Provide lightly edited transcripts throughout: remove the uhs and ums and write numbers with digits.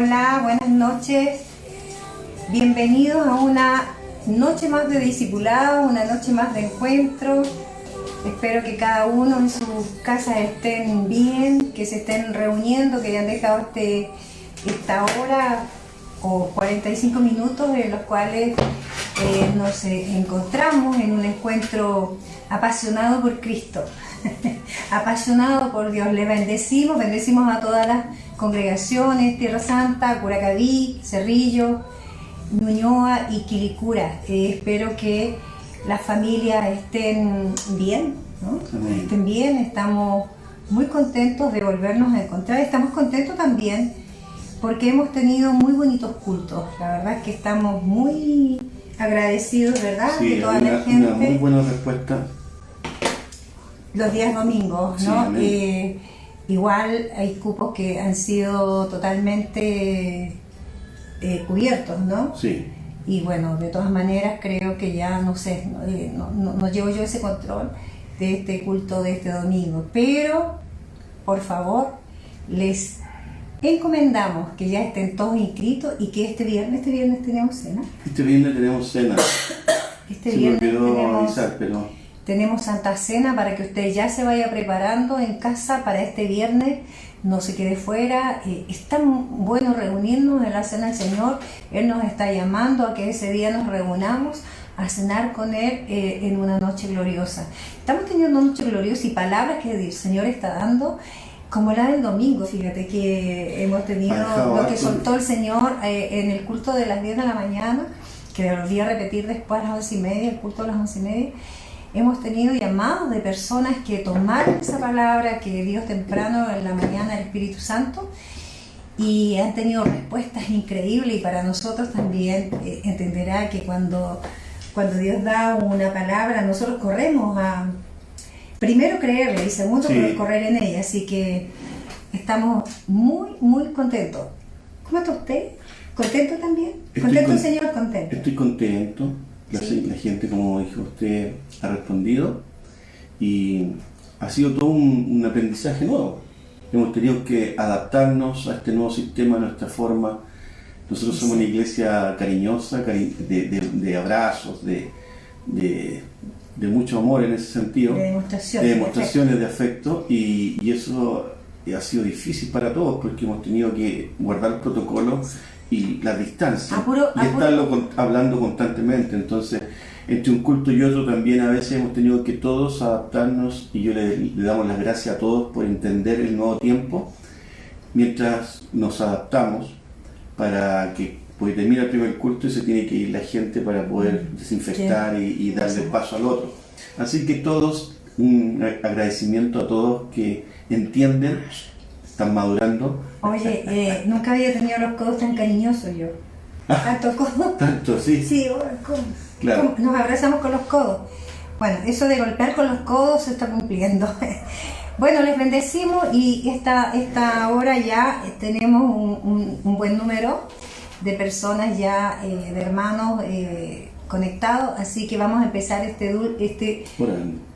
Hola, buenas noches. Bienvenidos a una noche más de discipulado, una noche más de encuentro. Espero que cada uno en sus casas estén bien, que se estén reuniendo, que hayan dejado esta hora o 45 minutos en los cuales nos encontramos en un encuentro apasionado por Cristo, apasionado por Dios. Le bendecimos a todas las congregaciones, Tierra Santa, Curacaví, Cerrillo, Ñuñoa y Quilicura. Espero que las familias estén bien, ¿no? Estén bien, estamos muy contentos de volvernos a encontrar. Estamos contentos también porque hemos tenido muy bonitos cultos. La verdad es que estamos muy agradecidos, ¿verdad? Sí, de toda la gente. Una muy buena respuesta. Los días domingos, ¿no? Sí, igual hay cupos que han sido totalmente cubiertos, ¿no? Sí. Y bueno, de todas maneras creo que ya no sé, no llevo yo ese control de este culto de este domingo. Pero, por favor, les encomendamos que ya estén todos inscritos y que este viernes tenemos cena. Este viernes tenemos cena. Este Se viernes me olvidó tenemos... avisar, pero... Tenemos Santa Cena para que usted ya se vaya preparando en casa para este viernes, no se quede fuera. Es tan bueno reunirnos en la Cena del Señor. Él nos está llamando a que ese día nos reunamos a cenar con Él en una noche gloriosa. Estamos teniendo una noche gloriosa y palabras que el Señor está dando, como la del domingo. Fíjate que hemos tenido lo que soltó el Señor en el culto de las 10 de la mañana, que lo volví a repetir después a las 11:30, el culto a las 11:30. Hemos tenido llamados de personas que tomaron esa palabra que Dios temprano en la mañana, el Espíritu Santo, y han tenido respuestas increíbles. Y para nosotros también entenderá que cuando Dios da una palabra, nosotros corremos a primero creerle y segundo correr en ella. Así que estamos muy, muy contentos. ¿Cómo está usted? ¿Contento también? ¿Contento, señor? Contento. Estoy contento. La gente, como dijo usted, ha respondido y ha sido todo un aprendizaje nuevo. Hemos tenido que adaptarnos a este nuevo sistema, a nuestra forma. Nosotros somos una iglesia cariñosa, de abrazos, de mucho amor en ese sentido, de demostraciones de afecto, y eso ha sido difícil para todos porque hemos tenido que guardar el protocolo y la distancia y estarlo hablando constantemente. Entonces, entre un culto y otro también a veces hemos tenido que todos adaptarnos, y yo le damos las gracias a todos por entender el nuevo tiempo mientras nos adaptamos, para que pues termina el primer culto y se tiene que ir la gente para poder desinfectar y darle paso al otro. Así que todos, un agradecimiento a todos que entienden, están madurando. Oye, nunca había tenido los codos tan cariñosos yo. Tanto codo. Tanto, sí. Sí, claro. Nos abrazamos con los codos. Bueno, eso de golpear con los codos se está cumpliendo. Bueno, les bendecimos, y esta hora ya tenemos un buen número de personas ya, de hermanos conectados, así que vamos a empezar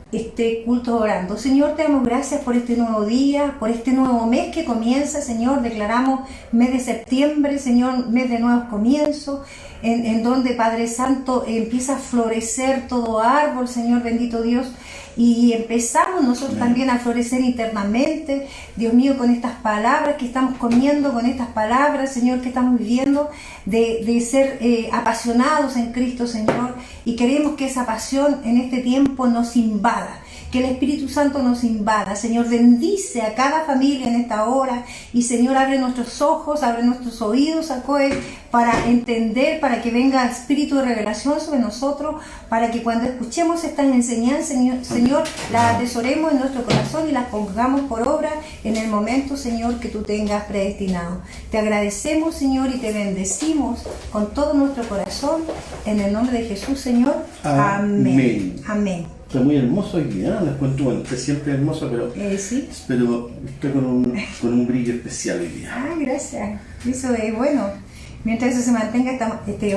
este culto orando. Señor, te damos gracias por este nuevo día, por este nuevo mes que comienza, Señor. Declaramos mes de septiembre, Señor, mes de nuevos comienzos, en donde, Padre Santo, empieza a florecer todo árbol, Señor, bendito Dios, y empezamos nosotros también a florecer internamente, Dios mío, con estas palabras que estamos comiendo, con estas palabras, Señor, que estamos viviendo, de ser apasionados en Cristo, Señor, y queremos que esa pasión en este tiempo nos invada, que el Espíritu Santo nos invada. Señor, bendice a cada familia en esta hora, y Señor, abre nuestros ojos, abre nuestros oídos, Acoe, para entender, para que venga espíritu de revelación sobre nosotros, para que cuando escuchemos estas enseñanzas, Señor, las atesoremos en nuestro corazón y las pongamos por obra en el momento, Señor, que tú tengas predestinado. Te agradecemos, Señor, y te bendecimos con todo nuestro corazón, en el nombre de Jesús, Señor. Amén. Amén. Está muy hermoso hoy día, les cuento, bueno, está siempre hermoso, pero sí, pero está con un brillo especial hoy día. Ah, gracias. Eso es bueno. Mientras eso se mantenga,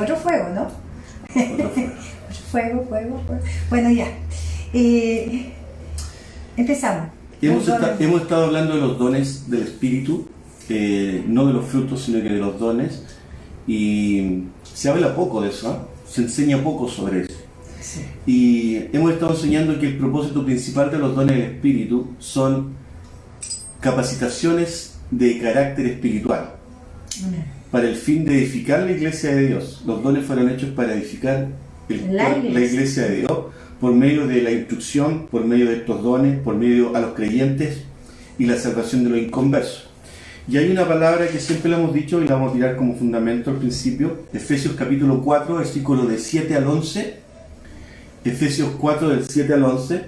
otro fuego, ¿no? fuego. Bueno, ya. Empezamos. Hemos estado hablando de los dones del Espíritu no de los frutos, sino que de los dones. Y se habla poco de eso, se enseña poco sobre eso. Sí. Y hemos estado enseñando que el propósito principal de los dones del Espíritu son capacitaciones de carácter espiritual. Amén. Para el fin de edificar la iglesia de Dios. Los dones fueron hechos para edificar la iglesia de Dios por medio de la instrucción, por medio de estos dones, por medio a los creyentes y la salvación de los inconversos. Y hay una palabra que siempre la hemos dicho y la vamos a tirar como fundamento al principio, Efesios capítulo 4, versículos del 7 al 11, Efesios 4 del 7 al 11,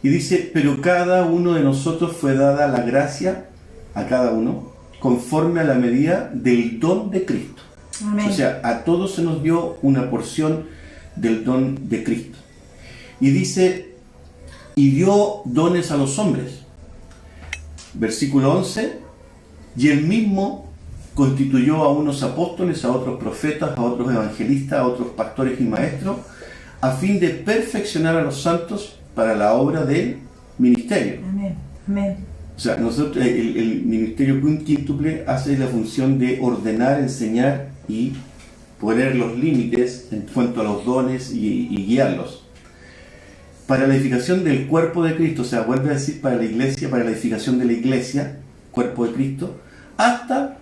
y dice: pero cada uno de nosotros fue dada la gracia, a cada uno, conforme a la medida del don de Cristo. Amén. O sea, a todos se nos dio una porción del don de Cristo. Y dice: y dio dones a los hombres. Versículo 11: y él mismo constituyó a unos apóstoles, a otros profetas, a otros evangelistas, a otros pastores y maestros, a fin de perfeccionar a los santos para la obra del ministerio. Amén. Amén. O sea, nosotros, el ministerio quíntuple hace la función de ordenar, enseñar y poner los límites en cuanto a los dones y guiarlos. Para la edificación del cuerpo de Cristo, o sea, vuelve a decir para la iglesia, para la edificación de la iglesia, cuerpo de Cristo, hasta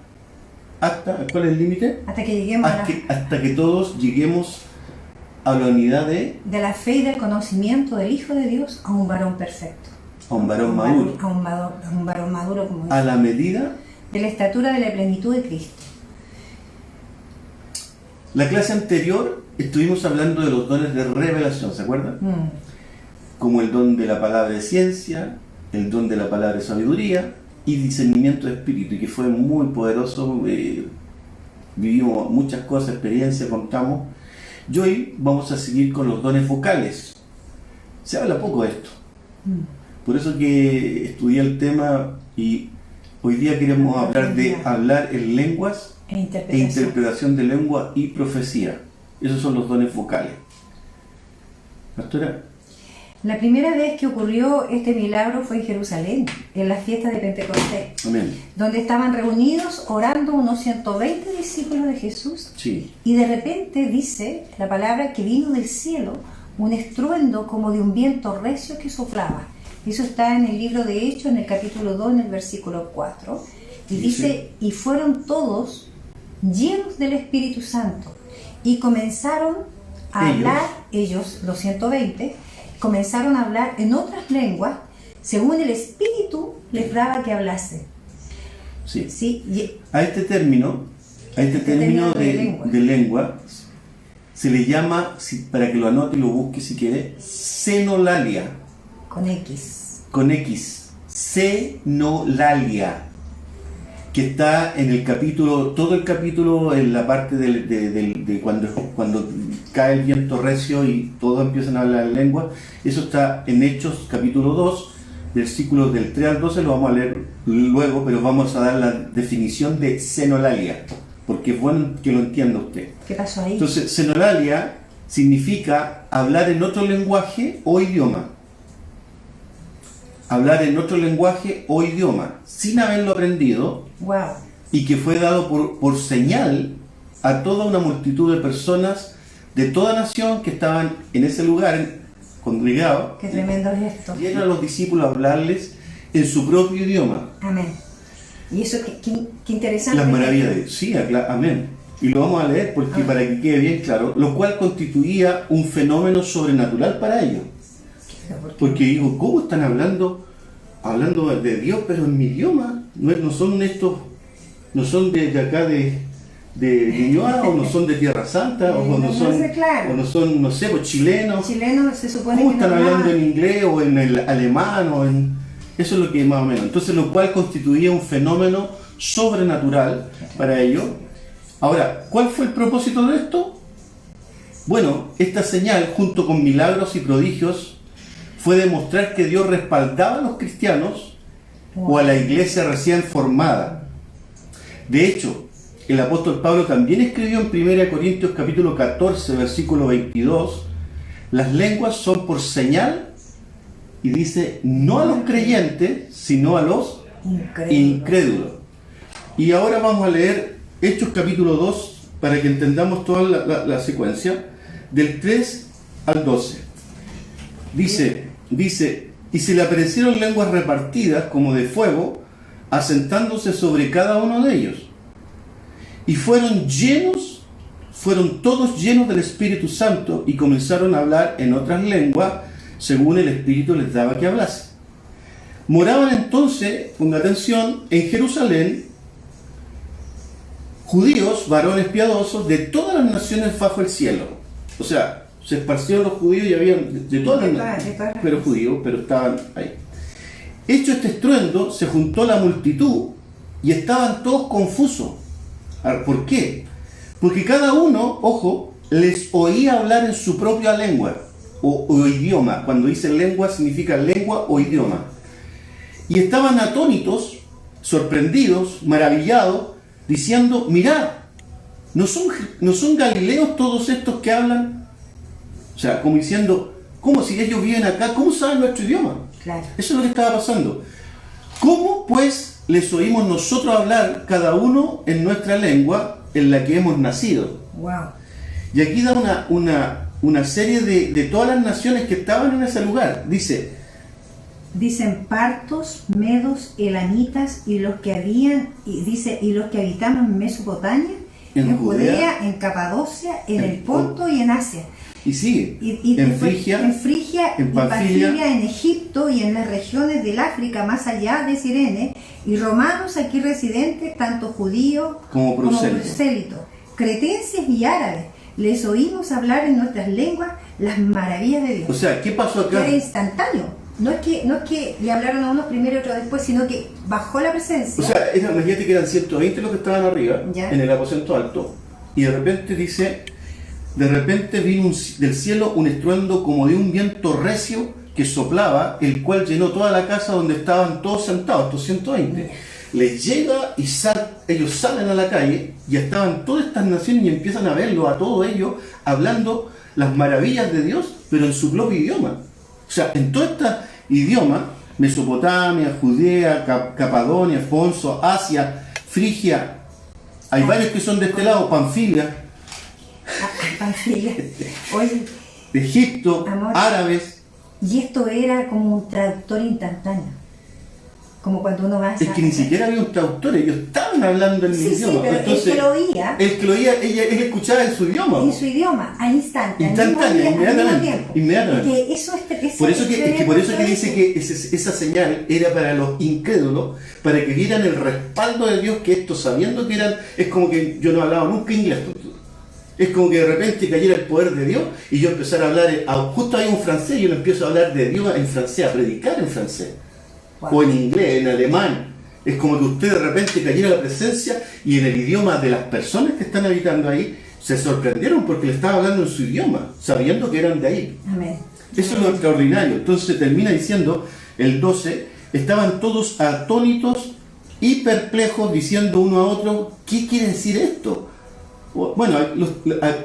¿cuál es el límite? Hasta que lleguemos hasta que todos lleguemos a la unidad de la fe y del conocimiento del Hijo de Dios, a un varón perfecto. A un varón maduro. A un varón maduro, como a la medida de la estatura de la plenitud de Cristo. La clase anterior estuvimos hablando de los dones de revelación, ¿se acuerdan? Como el don de la palabra de ciencia, el don de la palabra de sabiduría y discernimiento de espíritu, y que fue muy poderoso. Vivimos muchas cosas, experiencias, contamos. Y hoy vamos a seguir con los dones vocales. Se habla poco de esto. Por eso que estudié el tema, y hoy día queremos hablar de hablar en lenguas e interpretación de lengua y profecía. Esos son los dones vocales. Pastora. La primera vez que ocurrió este milagro fue en Jerusalén, en la fiesta de Pentecostés. Amén. Donde estaban reunidos orando unos 120 discípulos de Jesús. Sí. Y de repente dice la palabra que vino del cielo un estruendo como de un viento recio que soplaba. Eso está en el libro de Hechos, en el capítulo 2, en el versículo 4. Y dice: y fueron todos llenos del Espíritu Santo y comenzaron a hablar, ellos, los 120, comenzaron a hablar en otras lenguas según el Espíritu les daba que hablase. Sí. ¿Sí? A este término de lengua se le llama, para que lo anote y lo busque si quiere, xenolalia. Con X. Xenolalia. Que está en el capítulo, todo el capítulo, en la parte de cuando cae el viento recio y todos empiezan a hablar en lengua. Eso está en Hechos capítulo 2, versículos del 3 al 12, lo vamos a leer luego, pero vamos a dar la definición de xenolalia, porque es bueno que lo entienda usted. ¿Qué pasó ahí? Entonces, xenolalia significa hablar en otro lenguaje o idioma. Hablar en otro lenguaje o idioma, sin haberlo aprendido. Wow. Y que fue dado por señal a toda una multitud de personas de toda nación que estaban en ese lugar congregados. Qué tremendo es esto. Y eran los discípulos a hablarles en su propio idioma. Amén. Y eso, qué interesante. Las maravillas de Dios. Sí, amén. Y lo vamos a leer porque para que quede bien claro, lo cual constituía un fenómeno sobrenatural para ellos. Porque digo, ¿cómo están hablando de Dios pero en mi idioma? No son estos, no son de acá de Ñuñoa, o no son de Tierra Santa, o no son, no sé, pues chilenos. Chilenos se supone ¿Cómo que están hablando en inglés o en el alemán? Eso es lo que más o menos. Entonces, lo cual constituía un fenómeno sobrenatural para ellos. Ahora, ¿cuál fue el propósito de esto? Bueno, esta señal, junto con milagros y prodigios, fue demostrar que Dios respaldaba a los cristianos o a la iglesia recién formada. De hecho, el apóstol Pablo también escribió en 1 Corintios capítulo 14, versículo 22, las lenguas son por señal, y dice, no a los creyentes, sino a los incrédulos. Y ahora vamos a leer Hechos capítulo 2 para que entendamos toda la secuencia, del 3 al 12. Dice, y se le aparecieron lenguas repartidas como de fuego, asentándose sobre cada uno de ellos. Y fueron todos llenos del Espíritu Santo y comenzaron a hablar en otras lenguas según el Espíritu les daba que hablase. Moraban entonces, con atención, en Jerusalén judíos, varones piadosos de todas las naciones bajo el cielo. O sea, se esparcieron los judíos y habían de todas las naciones, pero judíos, pero estaban ahí. Hecho este estruendo, se juntó la multitud y estaban todos confusos. ¿Por qué? Porque cada uno, ojo, les oía hablar en su propia lengua o idioma. Cuando dice lengua significa lengua o idioma. Y estaban atónitos, sorprendidos, maravillados, diciendo, mirad, ¿no son galileos todos estos que hablan? O sea, como diciendo, ¿cómo si ellos viven acá? ¿Cómo saben nuestro idioma? Claro. Eso es lo que estaba pasando. ¿Cómo pues les oímos nosotros hablar cada uno en nuestra lengua en la que hemos nacido? Wow. Y aquí da una serie de todas las naciones que estaban en ese lugar. Dicen partos, medos, elamitas y los que habitaban en Mesopotamia, en Judea, en Capadocia, en el Ponto y en Asia. Y sigue. En Frigia, en Panfilia, en Egipto y en las regiones del África más allá de Cirene, y romanos aquí residentes, tanto judíos como prosélitos, cretenses y árabes. Les oímos hablar en nuestras lenguas las maravillas de Dios. O sea, ¿qué pasó acá? Era instantáneo. No es que le hablaron a unos primero y otros después, sino que bajó la presencia. O sea, imagínate que eran 120 los que estaban arriba, ¿ya? En el aposento alto, y de repente vino del cielo un estruendo como de un viento recio que soplaba, el cual llenó toda la casa donde estaban todos sentados, estos 120. Les llega y ellos salen a la calle y estaban todas estas naciones y empiezan a verlo a todos ellos hablando las maravillas de Dios, pero en su propio idioma. O sea, en todo este idioma, Mesopotamia, Judea, Capadonia, Ponto, Asia, Frigia, hay varios que son de este lado, Panfilia, Oye, Egipto, amor, árabes. Y esto era como un traductor instantáneo. Como cuando uno va a... Es que ni siquiera había un traductor, ellos estaban hablando en el idioma. Sí, pero entonces, el que lo oía... él escuchaba en su idioma. En su idioma, al instante. Inmediatamente. Que eso por eso que dice que esa señal era para los incrédulos, para que vieran el respaldo de Dios, que esto sabiendo que eran... Es como que yo no hablaba nunca inglés. Es como que de repente cayera el poder de Dios y yo empezara a hablar... Justo hay un francés y yo le empiezo a hablar de Dios en francés, a predicar en francés. O en inglés, en alemán. Es como que usted de repente cayera la presencia y en el idioma de las personas que están habitando ahí se sorprendieron porque le estaba hablando en su idioma, sabiendo que eran de ahí. Amén. Eso es lo extraordinario. Entonces se termina diciendo, el 12, estaban todos atónitos y perplejos, diciendo uno a otro, ¿qué quiere decir esto? Bueno,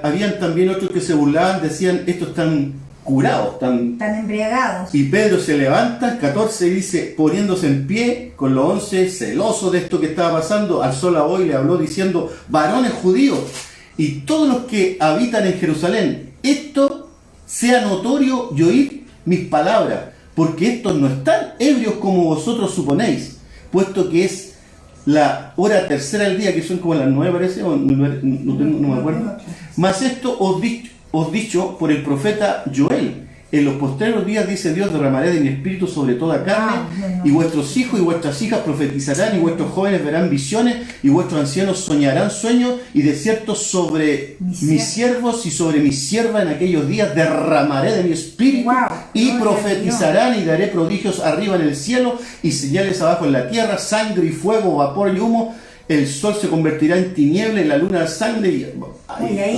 habían también otros que se burlaban, decían, estos están curados, tan embriagados. Y Pedro se levanta, 14, y dice, poniéndose en pie con los 11, celoso de esto que estaba pasando, alzó la voz y le habló diciendo, varones judíos y todos los que habitan en Jerusalén, esto sea notorio y oíd mis palabras, porque estos no están ebrios como vosotros suponéis, puesto que es la hora tercera del día, que son como las 9 parece, o no me acuerdo. Mas esto os dicho por el profeta Joel, en los postreros días, dice Dios, derramaré de mi espíritu sobre toda carne, y vuestros hijos y vuestras hijas profetizarán, y vuestros jóvenes verán visiones, y vuestros ancianos soñarán sueños, y de cierto sobre mis siervos y sobre mis siervas en aquellos días derramaré de mi espíritu, y profetizarán, y daré prodigios arriba en el cielo, y señales abajo en la tierra, sangre y fuego, vapor y humo. El sol se convertirá en tiniebla y la luna en sangre y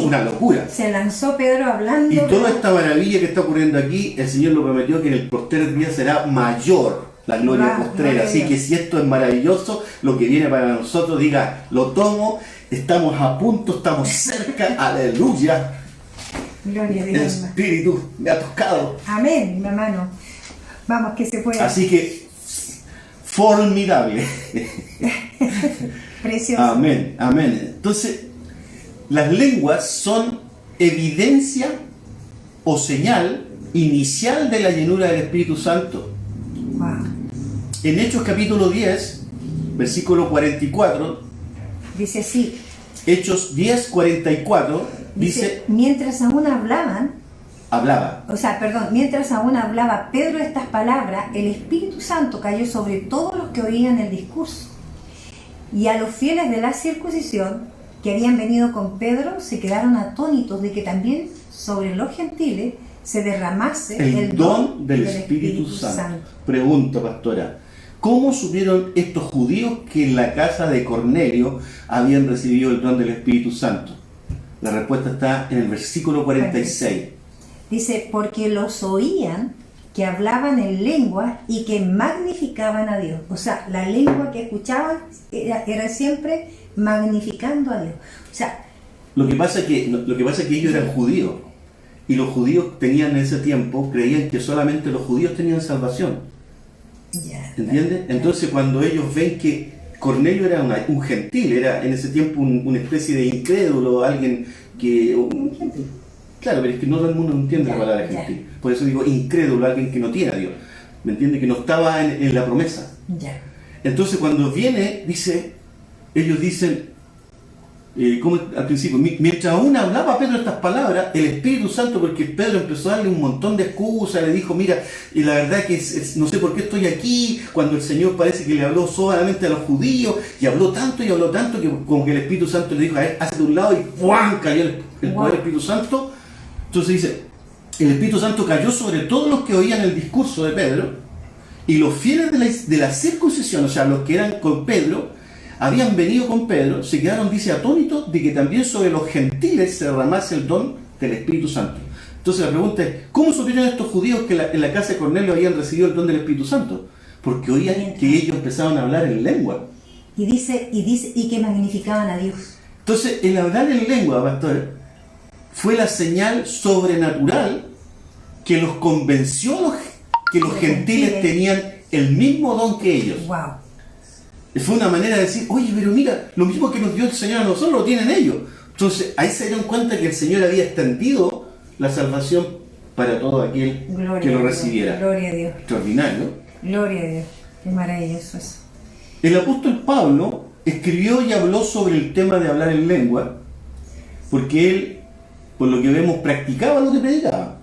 una locura. Se lanzó Pedro hablando. Y toda esta maravilla que está ocurriendo aquí, el Señor lo prometió que en el postrer día será mayor la gloria postrera. Así que si esto es maravilloso, lo que viene para nosotros, diga, lo tomo, estamos a punto, estamos cerca, aleluya. Gloria a Dios. El Espíritu me ha tocado. Amén, mi hermano. Vamos, que se pueda. Así que, formidable. Precioso. Amén, amén. Entonces, las lenguas son evidencia o señal inicial de la llenura del Espíritu Santo. Wow. En Hechos capítulo 10, versículo 44, dice así. Hechos 10, 44, dice mientras aún mientras aún hablaba Pedro estas palabras, el Espíritu Santo cayó sobre todos los que oían el discurso. Y a los fieles de la circuncisión que habían venido con Pedro se quedaron atónitos de que también sobre los gentiles se derramase el don del Espíritu Santo. Pregunta, pastora, ¿cómo supieron estos judíos que en la casa de Cornelio habían recibido el don del Espíritu Santo? La respuesta está en el versículo 46. Dice, porque los oían que hablaban en lengua y que magnificaban a Dios. O sea, la lengua que escuchaban era siempre magnificando a Dios. O sea, lo que pasa es que ellos eran judíos, y los judíos tenían en ese tiempo, creían que solamente los judíos tenían salvación. ¿Entiendes? Entonces cuando ellos ven que Cornelio era un gentil, era en ese tiempo una especie de incrédulo, alguien que... Claro, pero es que no todo el mundo entiende la palabra gentil. Por eso digo incrédulo, alguien que no tiene a Dios. ¿Me entiende? Que no estaba en la promesa. Entonces cuando viene, ellos dicen, como al principio, mientras aún hablaba Pedro estas palabras, el Espíritu Santo, porque Pedro empezó a darle un montón de excusas, le dijo, mira, y la verdad que no sé por qué estoy aquí, cuando el Señor parece que le habló solamente a los judíos, y habló tanto, que como que el Espíritu Santo le dijo a él, hazte de un lado, y ¡buam! Cayó el poder del Espíritu Santo. Entonces dice, el Espíritu Santo cayó sobre todos los que oían el discurso de Pedro, y los fieles de la circuncisión, o sea, los que eran con Pedro, habían venido con Pedro, se quedaron, atónitos de que también sobre los gentiles se derramase el don del Espíritu Santo. Entonces la pregunta es, ¿cómo supieron estos judíos que en la casa de Cornelio habían recibido el don del Espíritu Santo? Porque oían que ellos empezaban a hablar en lengua. Y dice, y que magnificaban a Dios. Entonces, el hablar en lengua, pastor, fue la señal sobrenatural que los convenció que los gentiles tenían el mismo don que ellos. Wow. Fue una manera de decir, oye, pero mira, lo mismo que nos dio el Señor a nosotros lo tienen ellos. Entonces ahí se dieron cuenta que el Señor había extendido la salvación para todo aquel que lo recibiera. Gloria a Dios. Extraordinario. Gloria a Dios. Qué maravilloso eso. El apóstol Pablo escribió y habló sobre el tema de hablar en lengua, porque él, por lo que vemos, practicaba lo que predicaba.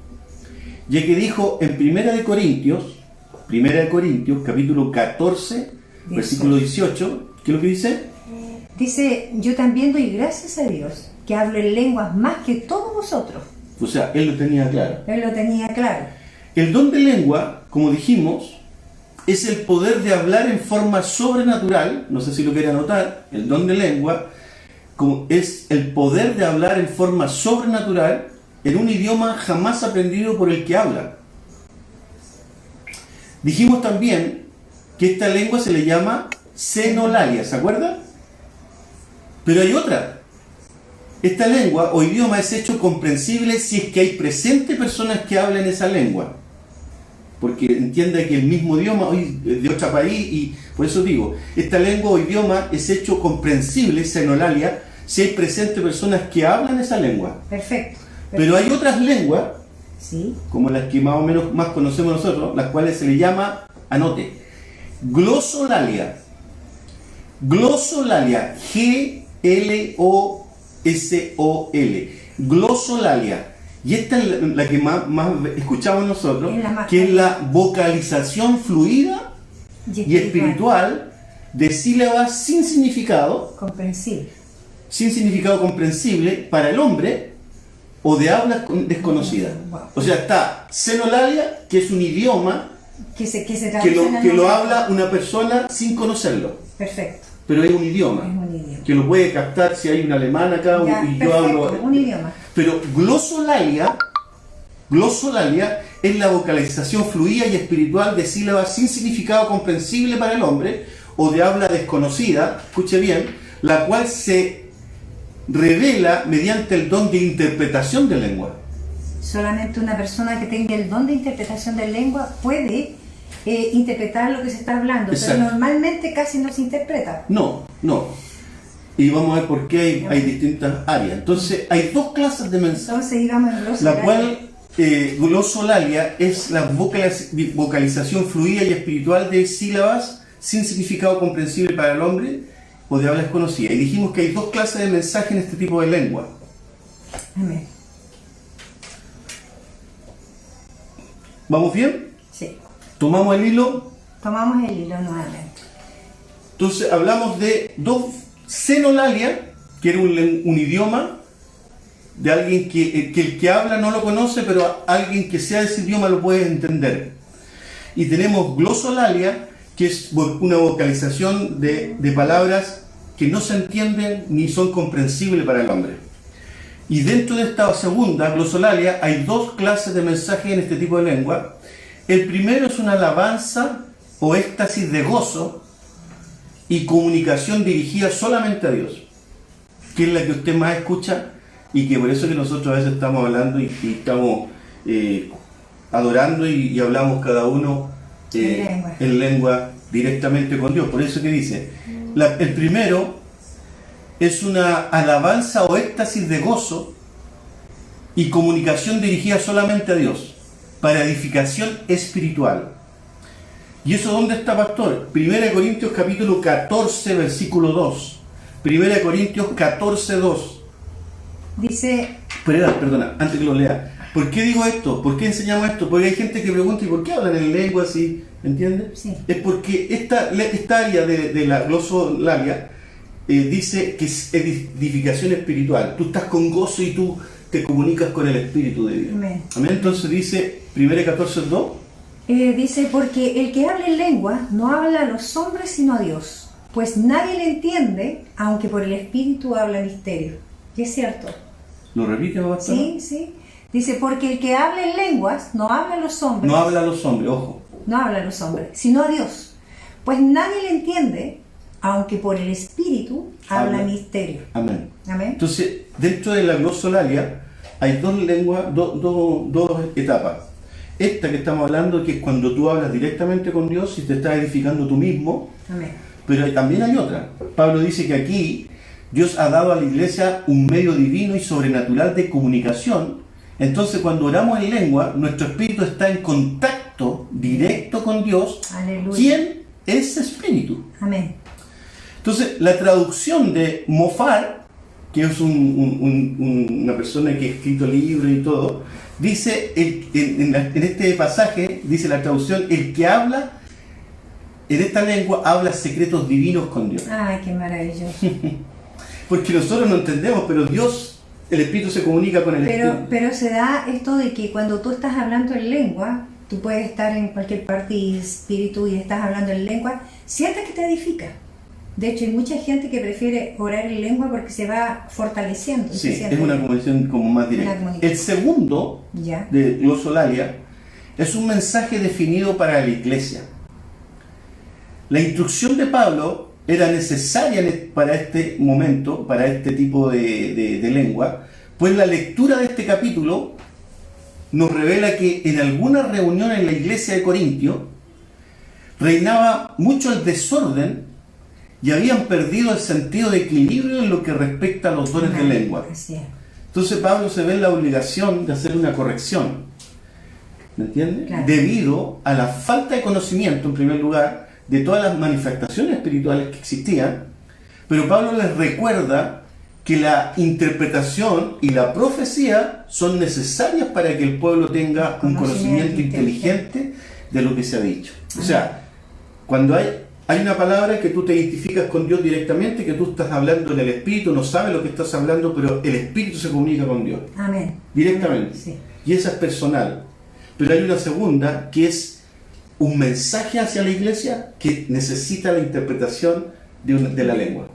Ya que dijo en 1 Corintios, capítulo 14, versículo 18, ¿qué es lo que dice? Dice, yo también doy gracias a Dios, que hablo en lenguas más que todos vosotros. O sea, él lo tenía claro. Él lo tenía claro. El don de lengua, como dijimos, es el poder de hablar en forma sobrenatural. No sé si lo quiere anotar. El don de lengua es el poder de hablar en forma sobrenatural en un idioma jamás aprendido por el que habla. Dijimos también que esta lengua se le llama senolalia, ¿se acuerdan? Pero hay otra. Esta lengua o idioma es hecho comprensible si es que hay presente personas que hablan esa lengua. Porque entiende que el mismo idioma hoy es de otro país, y por eso digo, esta lengua o idioma es hecho comprensible, senolalia, si hay presente personas que hablan esa lengua. Perfecto. Pero hay otras lenguas, ¿sí?, como las que más o menos más conocemos nosotros, las cuales se le llama, anote, glosolalia. Glosolalia, G-L-O-S-O-L. Glosolalia. Y esta es la que más escuchamos nosotros, que es la vocalización fluida y espiritual de sílabas sin significado comprensible para el hombre o de habla desconocida. O sea, está senolalia, que es un idioma que lo habla una persona sin conocerlo. Perfecto. Pero es un idioma que lo puede captar si hay un alemán acá y yo hablo. Un idioma. Pero glosolalia es la vocalización fluida y espiritual de sílabas sin significado comprensible para el hombre o de habla desconocida, escuche bien, la cual se revela mediante el don de interpretación de lengua. Solamente una persona que tenga el don de interpretación de lengua puede interpretar lo que se está hablando. Exacto. Pero normalmente casi no se interpreta. No. Y vamos a ver por qué hay distintas áreas. Entonces, hay dos clases de mensajes. Entonces, digamos, la cual, glosolalia es la vocalización fluida y espiritual de sílabas sin significado comprensible para el hombre o de habla desconocida. Y dijimos que hay dos clases de mensajes en este tipo de lengua. Amén. ¿Vamos bien? Sí. ¿Tomamos el hilo? Tomamos el hilo nuevamente. Entonces, hablamos de dos senolalia, que era un idioma de alguien que el que habla no lo conoce, pero alguien que sea de ese idioma lo puede entender. Y tenemos glosolalia, que es una vocalización de palabras que no se entienden ni son comprensibles para el hombre. Y dentro de esta segunda, glosolalia, hay dos clases de mensajes en este tipo de lengua. El primero es una alabanza o éxtasis de gozo y comunicación dirigida solamente a Dios, que es la que usted más escucha, y que por eso que nosotros a veces estamos hablando y estamos adorando y hablamos cada uno en lengua directamente con Dios. Por eso que dice, el primero es una alabanza o éxtasis de gozo y comunicación dirigida solamente a Dios, para edificación espiritual. ¿Y eso dónde está, pastor? 1 Corintios capítulo 14, versículo 2. 1 Corintios 14, 2. Dice... Perdona, antes que lo lea. ¿Por qué digo esto? ¿Por qué enseñamos esto? Porque hay gente que pregunta, ¿y por qué hablan en lengua así? ¿Entiendes? Sí. Es porque esta área de la glosolalia dice que es edificación espiritual. Tú estás con gozo y tú te comunicas con el Espíritu de Dios. Amén. Amén. Entonces dice 1 14, 2. Dice, porque el que habla en lengua no habla a los hombres sino a Dios, pues nadie le entiende, aunque por el Espíritu habla misterio. Y es cierto. ¿Lo repite, pastor? Sí, sí. Dice, porque el que habla en lenguas no habla a los hombres. No habla a los hombres, ojo. No habla a los hombres, sino a Dios. Pues nadie le entiende, aunque por el Espíritu habla misterio. Amén. Amén. Entonces, dentro de la glosolalia hay dos lenguas, dos etapas. Esta que estamos hablando, que es cuando tú hablas directamente con Dios y te estás edificando tú mismo. Amén. Pero también hay otra. Pablo dice que aquí Dios ha dado a la iglesia un medio divino y sobrenatural de comunicación. Entonces, cuando oramos en lengua, nuestro espíritu está en contacto directo con Dios. Aleluya. ¿Quién es espíritu? Amén. Entonces, la traducción de mofar, que es una persona que ha escrito libros y todo, dice, en este pasaje, dice la traducción, el que habla en esta lengua habla secretos divinos con Dios. Ay, qué maravilloso. Porque nosotros no entendemos, pero Dios, el Espíritu se comunica con el Espíritu. Pero se da esto de que cuando tú estás hablando en lengua, tú puedes estar en cualquier parte y espíritu y estás hablando en lengua, sientes que te edifica. De hecho, hay mucha gente que prefiere orar en lengua porque se va fortaleciendo. Sí, es una comunicación como más directa. El segundo, de glosolalia, es un mensaje definido para la iglesia. La instrucción de Pablo era necesaria para este momento, para este tipo de lengua, pues la lectura de este capítulo nos revela que en alguna reunión en la iglesia de Corintio reinaba mucho el desorden y habían perdido el sentido de equilibrio en lo que respecta a los dones de lengua. Entonces Pablo se ve en la obligación de hacer una corrección, ¿me entiendes? Claro. Debido a la falta de conocimiento, en primer lugar, de todas las manifestaciones espirituales que existían, pero Pablo les recuerda que la interpretación y la profecía son necesarias para que el pueblo tenga un conocimiento inteligente de lo que se ha dicho. O sea, cuando hay una palabra que tú te identificas con Dios directamente, que tú estás hablando en el Espíritu, no sabes lo que estás hablando, pero el Espíritu se comunica con Dios. Amén. Directamente. Sí. Y esa es personal. Pero hay una segunda que es un mensaje hacia la iglesia que necesita la interpretación de la lengua.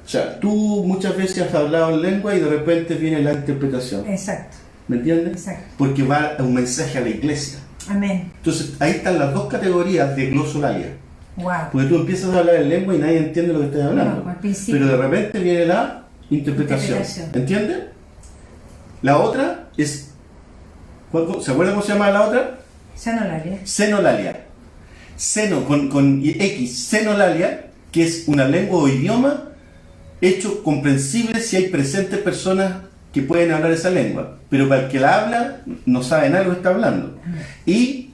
O sea, tú muchas veces has hablado en lengua y de repente viene la interpretación. Exacto. ¿Me entiendes? Exacto. Porque va un mensaje a la iglesia. Amén. Entonces, ahí están las dos categorías de glosolalia. Wow. Porque tú empiezas a hablar en lengua y nadie entiende lo que estás hablando. No, al principio. Pero de repente viene la interpretación. ¿Entiendes? La otra es... ¿Se acuerdan cómo se llama la otra? Senolalia. Senolalia. Seno con X. Senolalia, que es una lengua o idioma hecho comprensible si hay presentes personas que pueden hablar esa lengua, pero para el que la habla no sabe nada de lo que está hablando. Y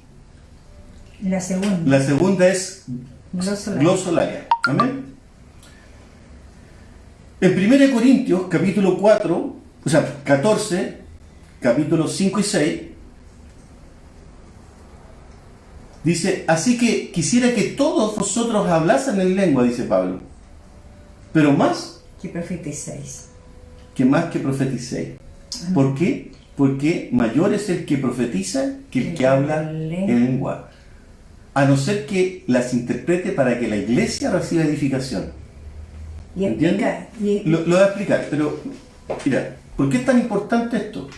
la segunda es glosolalia. Amén. En 1 Corintios capítulo 4, o sea, 14, capítulos 5 y 6, dice: así que quisiera que todos vosotros hablasen en lengua, dice Pablo, pero más que profeticéis. Que más que profeticéis. ¿Por qué? Porque mayor es el que profetiza que el que habla en lengua, a no ser que las interprete para que la iglesia reciba edificación. Y explica, lo voy a explicar, pero mira, ¿por qué es tan importante esto?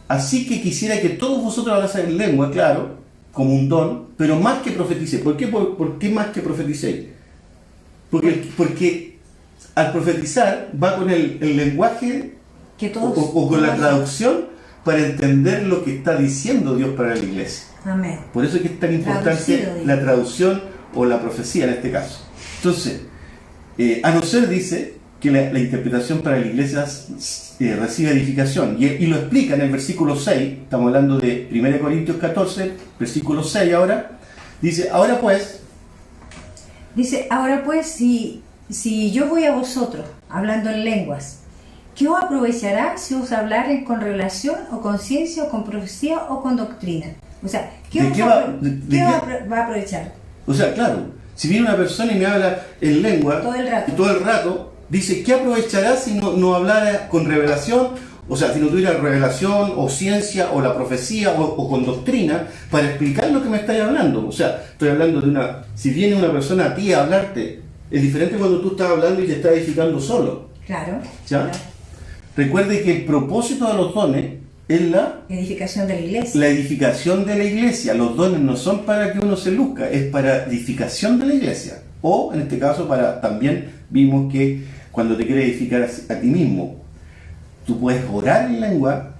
Así que quisiera que todos vosotros hablasen en lengua, claro, como un don, pero más que profeticéis. ¿Por qué? ¿Por qué más que profeticéis? Porque al profetizar va con el lenguaje que todos, o con la traducción para entender lo que está diciendo Dios para la iglesia. Amén. Por eso es que es tan importante la traducción o la profecía en este caso. Entonces, a no ser, dice, que la interpretación para la iglesia recibe edificación. Y lo explica en el versículo 6, estamos hablando de 1 Corintios 14, versículo 6 ahora, dice, ahora pues, si yo voy a vosotros hablando en lenguas, ¿qué os aprovechará si os hablaren con revelación o con ciencia o con profecía o con doctrina? O sea, ¿qué va a aprovechar? O sea, claro, si viene una persona y me habla en lengua todo el rato, dice, ¿qué aprovechará si no hablara con revelación? O sea, si no tuviera revelación o ciencia o la profecía o con doctrina para explicar lo que me estáis hablando. O sea, estoy hablando de si viene una persona a ti a hablarte, es diferente cuando tú estás hablando y te estás edificando solo. Claro. ¿Ya? Claro. Recuerde que el propósito de los dones es la edificación de la iglesia. La edificación de la iglesia. Los dones no son para que uno se luzca, es para edificación de la iglesia. O, en este caso, también vimos que cuando te quieres edificar a ti mismo, tú puedes orar en lengua,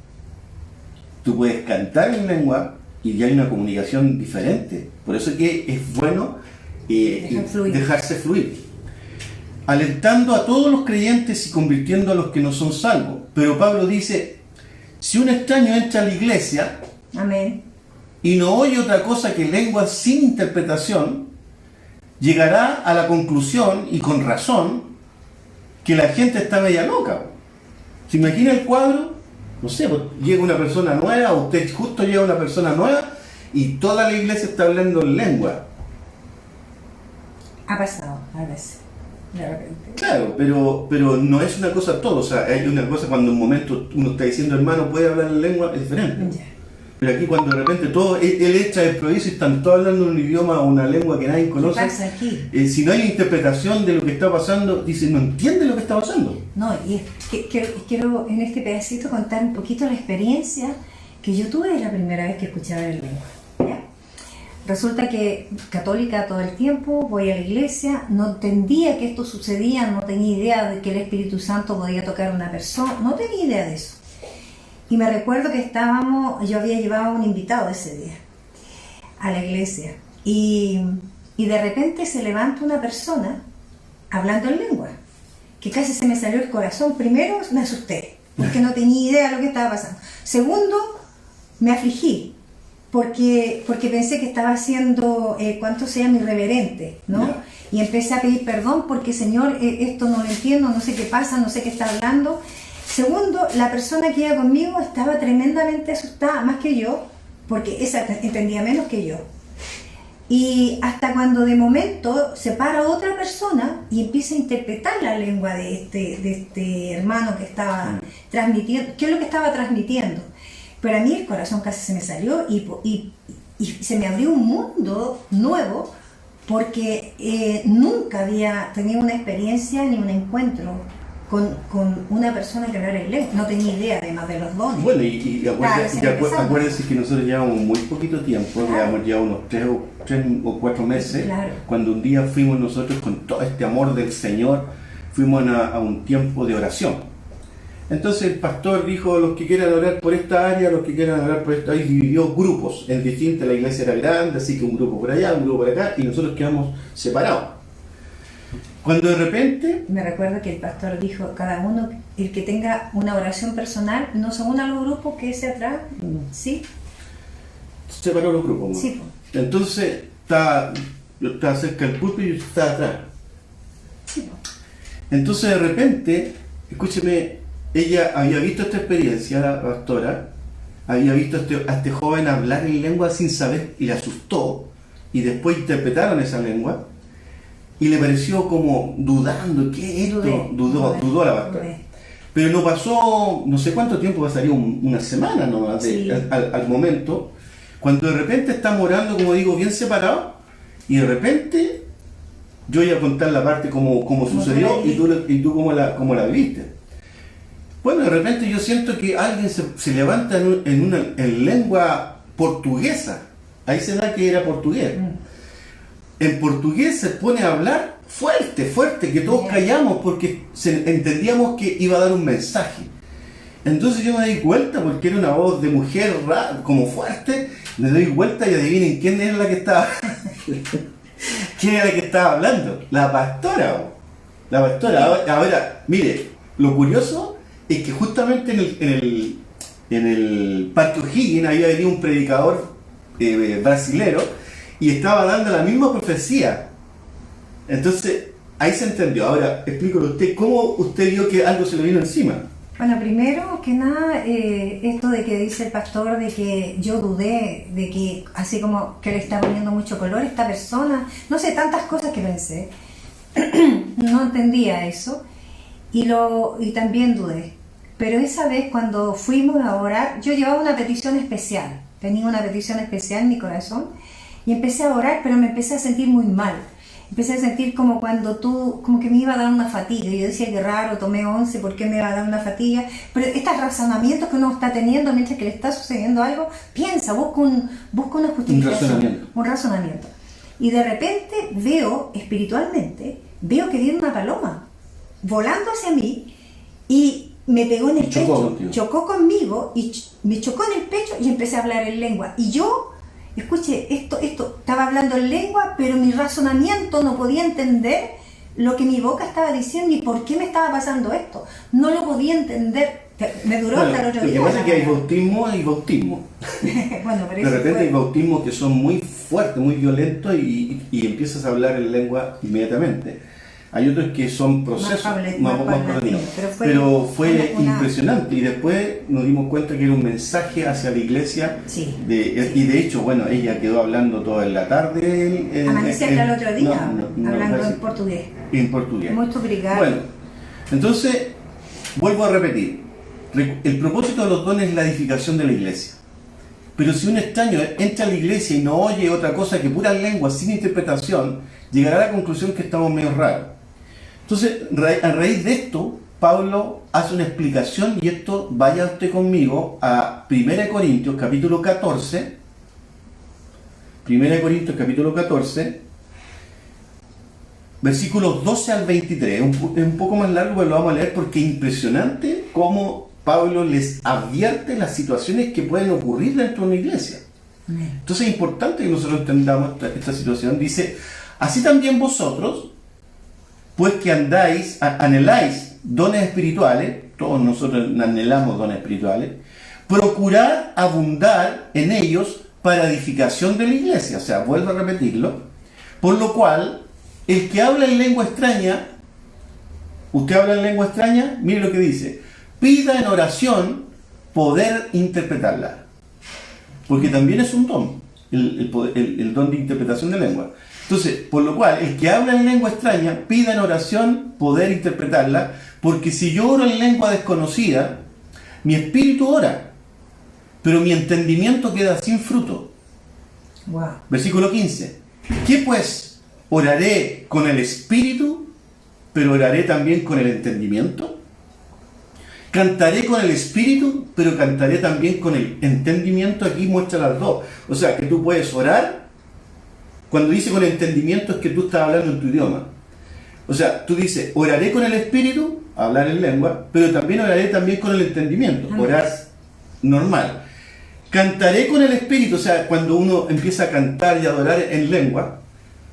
tú puedes cantar en lengua y ya hay una comunicación diferente. Por eso es que es bueno dejarse fluir. Alentando a todos los creyentes y convirtiendo a los que no son salvos. Pero Pablo dice, si un extraño entra a la iglesia, amén, y no oye otra cosa que lengua sin interpretación, llegará a la conclusión, y con razón, que la gente está media loca. ¿Se imagina el cuadro? No sé, pues, llega una persona nueva, o usted justo llega una persona nueva, y toda la iglesia está hablando en lengua. Ha pasado a veces. Claro, pero no es una cosa todo, o sea, hay una cosa cuando en un momento uno está diciendo hermano puede hablar en lengua, es diferente. Yeah. Pero aquí cuando de repente todo él echa de improviso y están todos hablando un idioma o una lengua que nadie conoce. ¿Qué pasa aquí? Si no hay interpretación de lo que está pasando, dice, no entiende lo que está pasando. No, y quiero en este pedacito contar un poquito la experiencia que yo tuve la primera vez que escuchaba la lengua. ¿Ya? Resulta que católica todo el tiempo, voy a la iglesia, no entendía que esto sucedía, no tenía idea de que el Espíritu Santo podía tocar a una persona, no tenía idea de eso. Y me recuerdo que yo había llevado a un invitado ese día a la iglesia y de repente se levanta una persona hablando en lengua, que casi se me salió el corazón. Primero me asusté, porque no tenía idea de lo que estaba pasando. Segundo, me afligí, porque pensé que estaba haciendo, ¿cuánto se llama? Irreverente, ¿no? Yeah. Y empecé a pedir perdón porque, Señor, esto no lo entiendo, no sé qué pasa, no sé qué está hablando. Segundo, la persona que iba conmigo estaba tremendamente asustada, más que yo, porque esa entendía menos que yo. Y hasta cuando de momento se para otra persona y empieza a interpretar la lengua de este hermano que estaba transmitiendo, qué es lo que estaba transmitiendo. Pero a mí el corazón casi se me salió y se me abrió un mundo nuevo, porque nunca había tenido una experiencia ni un encuentro con una persona que hablara inglés. No tenía idea, además de los dones. Bueno, y acuérdense que nosotros llevamos muy poquito tiempo, llevamos ya unos 3 o 4 meses, cuando un día fuimos nosotros con todo este amor del Señor, fuimos a un tiempo de oración. Entonces el pastor dijo, los que quieran orar por esta área, los que quieran orar por esta área, y dividió grupos en distintas. La iglesia era grande, así que un grupo por allá, un grupo por acá, y nosotros quedamos separados. Cuando de repente... Me recuerdo que el pastor dijo, cada uno, el que tenga una oración personal, no se una a los grupos que ese atrás, ¿sí? Separó los grupos, ¿no? Sí. Entonces, yo estaba cerca del púlpito y yo estaba atrás. Sí. Entonces, de repente, escúcheme, ella había visto esta experiencia, la pastora, había visto a este joven hablar en lengua sin saber y le asustó, y después interpretaron esa lengua, y le pareció como dudando, ¿qué es esto? Dudó la pastora. Pero no pasó, no sé cuánto tiempo, pasaría una semana nomás sí. al momento, cuando de repente estamos orando, como digo, bien separados, y de repente yo iba a contar la parte como sucedió y tú cómo la viviste. Bueno, de repente yo siento que alguien se levanta en lengua portuguesa, ahí se da que era portugués. En portugués se pone a hablar fuerte, que todos callamos porque entendíamos que iba a dar un mensaje. Entonces yo me di vuelta porque era una voz de mujer como fuerte, me doy vuelta y adivinen quién era la que estaba quién era la que estaba hablando, la pastora. Ahora, mire, lo curioso es que justamente en el Parque O'Higgins había venido un predicador brasilero y estaba dando la misma profecía. Entonces, ahí se entendió. Ahora, explícale usted, ¿cómo usted vio que algo se le vino encima? Bueno, primero que nada, esto de que dice el pastor, de que yo dudé, de que así como que le está poniendo mucho color a esta persona, no sé, tantas cosas que pensé, no entendía eso, y también dudé. Pero esa vez cuando fuimos a orar, yo llevaba una petición especial, tenía una petición especial en mi corazón, y empecé a orar, pero me empecé a sentir muy mal. Empecé a sentir como como que me iba a dar una fatiga. Yo decía, qué raro, tomé 11, ¿por qué me va a dar una fatiga? Pero estos razonamientos que uno está teniendo mientras que le está sucediendo algo, piensa, busca una justificación, un razonamiento. Y de repente veo, espiritualmente, que viene una paloma volando hacia mí y me pegó en el pecho, chocó conmigo y me chocó en el pecho y empecé a hablar en lengua. Y yo... Escuche, esto estaba hablando en lengua, pero mi razonamiento no podía entender lo que mi boca estaba diciendo y por qué me estaba pasando esto. No lo podía entender. Me duró hasta el otro día. Lo que pasa es que hay bautismo y bautismo. Bueno, de repente hay bautismos que son muy fuertes, muy violentos y empiezas a hablar en lengua inmediatamente. Hay otros que son procesos más paulatinos. Pero fue impresionante y después nos dimos cuenta que era un mensaje hacia la iglesia. Sí, y de hecho, bueno, ella quedó hablando toda la tarde. Amanecí hasta el otro día hablando en portugués. En portugués. Muy obrigado. Bueno, entonces, vuelvo a repetir. El propósito de los dones es la edificación de la iglesia. Pero si un extraño entra a la iglesia y no oye otra cosa que puras lenguas sin interpretación, llegará a la conclusión que estamos medio raros. Entonces, a raíz de esto, Pablo hace una explicación y esto, vaya usted conmigo a 1 Corintios capítulo 14, 1 Corintios capítulo 14, versículos 12 al 23. Es un poco más largo, pero lo vamos a leer porque es impresionante cómo Pablo les advierte las situaciones que pueden ocurrir dentro de una iglesia. Entonces es importante que nosotros entendamos esta situación. Dice, así también vosotros, pues que anheláis dones espirituales, todos nosotros anhelamos dones espirituales, procurad abundar en ellos para edificación de la iglesia. O sea, vuelvo a repetirlo. Por lo cual, el que habla en lengua extraña, usted habla en lengua extraña, mire lo que dice, pida en oración poder interpretarla. Porque también es un don, el don de interpretación de lengua. Entonces, por lo cual, el que habla en lengua extraña, pida en oración poder interpretarla, porque si yo oro en lengua desconocida, mi espíritu ora, pero mi entendimiento queda sin fruto. Wow. Versículo 15. ¿Qué pues? ¿Oraré con el espíritu, pero oraré también con el entendimiento? Cantaré con el espíritu, pero cantaré también con el entendimiento. Aquí muestra las dos. O sea, que tú puedes orar. Cuando dice con entendimiento es que tú estás hablando en tu idioma. O sea, tú dices, oraré con el espíritu, hablar en lengua, pero también oraré también con el entendimiento, orar normal. Cantaré con el espíritu, o sea, cuando uno empieza a cantar y adorar en lengua,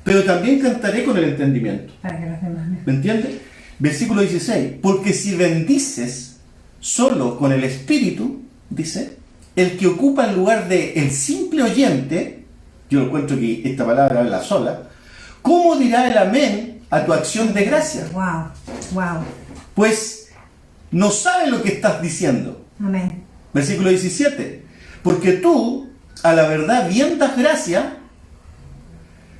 pero también cantaré con el entendimiento. Para que los demás ¿Me entiendes? Versículo 16. Porque si bendices solo con el espíritu, dice, el que ocupa el lugar de el simple oyente, yo encuentro que esta palabra es la sola, ¿cómo dirá el amén a tu acción de gracia? Wow. Pues no sabe lo que estás diciendo. Amén. Versículo 17. Porque tú, a la verdad, bien das gracia,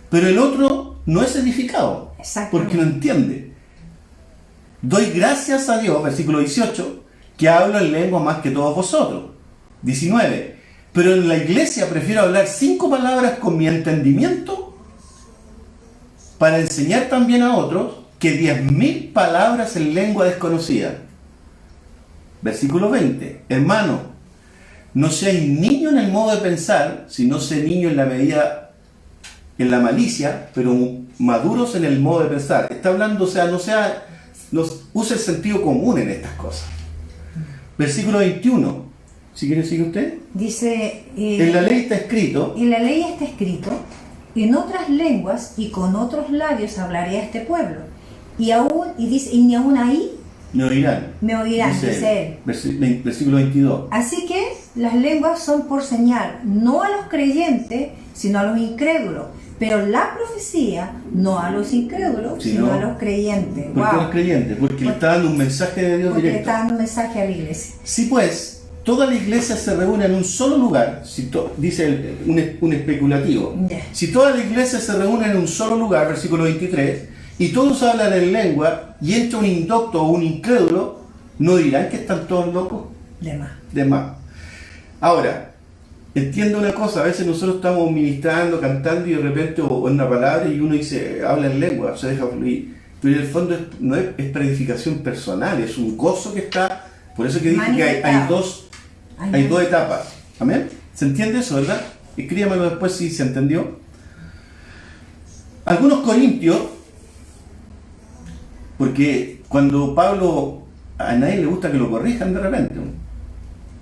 pero el otro no es edificado. Porque no entiende. Doy gracias a Dios, versículo 18, que hablo en lengua más que todos vosotros. 19. Pero en la iglesia prefiero hablar 5 palabras con mi entendimiento para enseñar también a otros que 10.000 palabras en lengua desconocida. Versículo 20. Hermano, no seáis niño en el modo de pensar, sino sé niño en la medida, en la malicia, pero maduros en el modo de pensar. Está hablando, use el sentido común en estas cosas. Versículo 21. Si quiere, sigue usted. Dice... en la ley está escrito... En la ley está escrito, en otras lenguas y con otros labios hablaré a este pueblo. Y ni aún ahí... Me oirán, dice él. Versículo 22. Así que las lenguas son por señal, no a los creyentes, sino a los incrédulos. Pero la profecía, no a los incrédulos, sino a los creyentes. ¿Por qué a los creyentes? Porque le está dando un mensaje de Dios directo. Porque le está dando un mensaje a la iglesia. Sí, pues, toda la iglesia se reúne en un solo lugar, dice un especulativo. Si toda la iglesia se reúne en un solo lugar, versículo 23, y todos hablan en lengua, y entra un indocto o un incrédulo, ¿no dirán que están todos locos? De más. Ahora, entiendo una cosa, a veces nosotros estamos ministrando, cantando, y de repente o una palabra, y uno dice, habla en lengua, se deja fluir. Pero en el fondo no es para edificación personal, es un gozo que está. Por eso que dije que hay dos etapas. ¿Amén? ¿Se entiende eso, verdad? Escríbamelo después si se entendió. Algunos corintios, porque cuando Pablo, a nadie le gusta que lo corrijan de repente,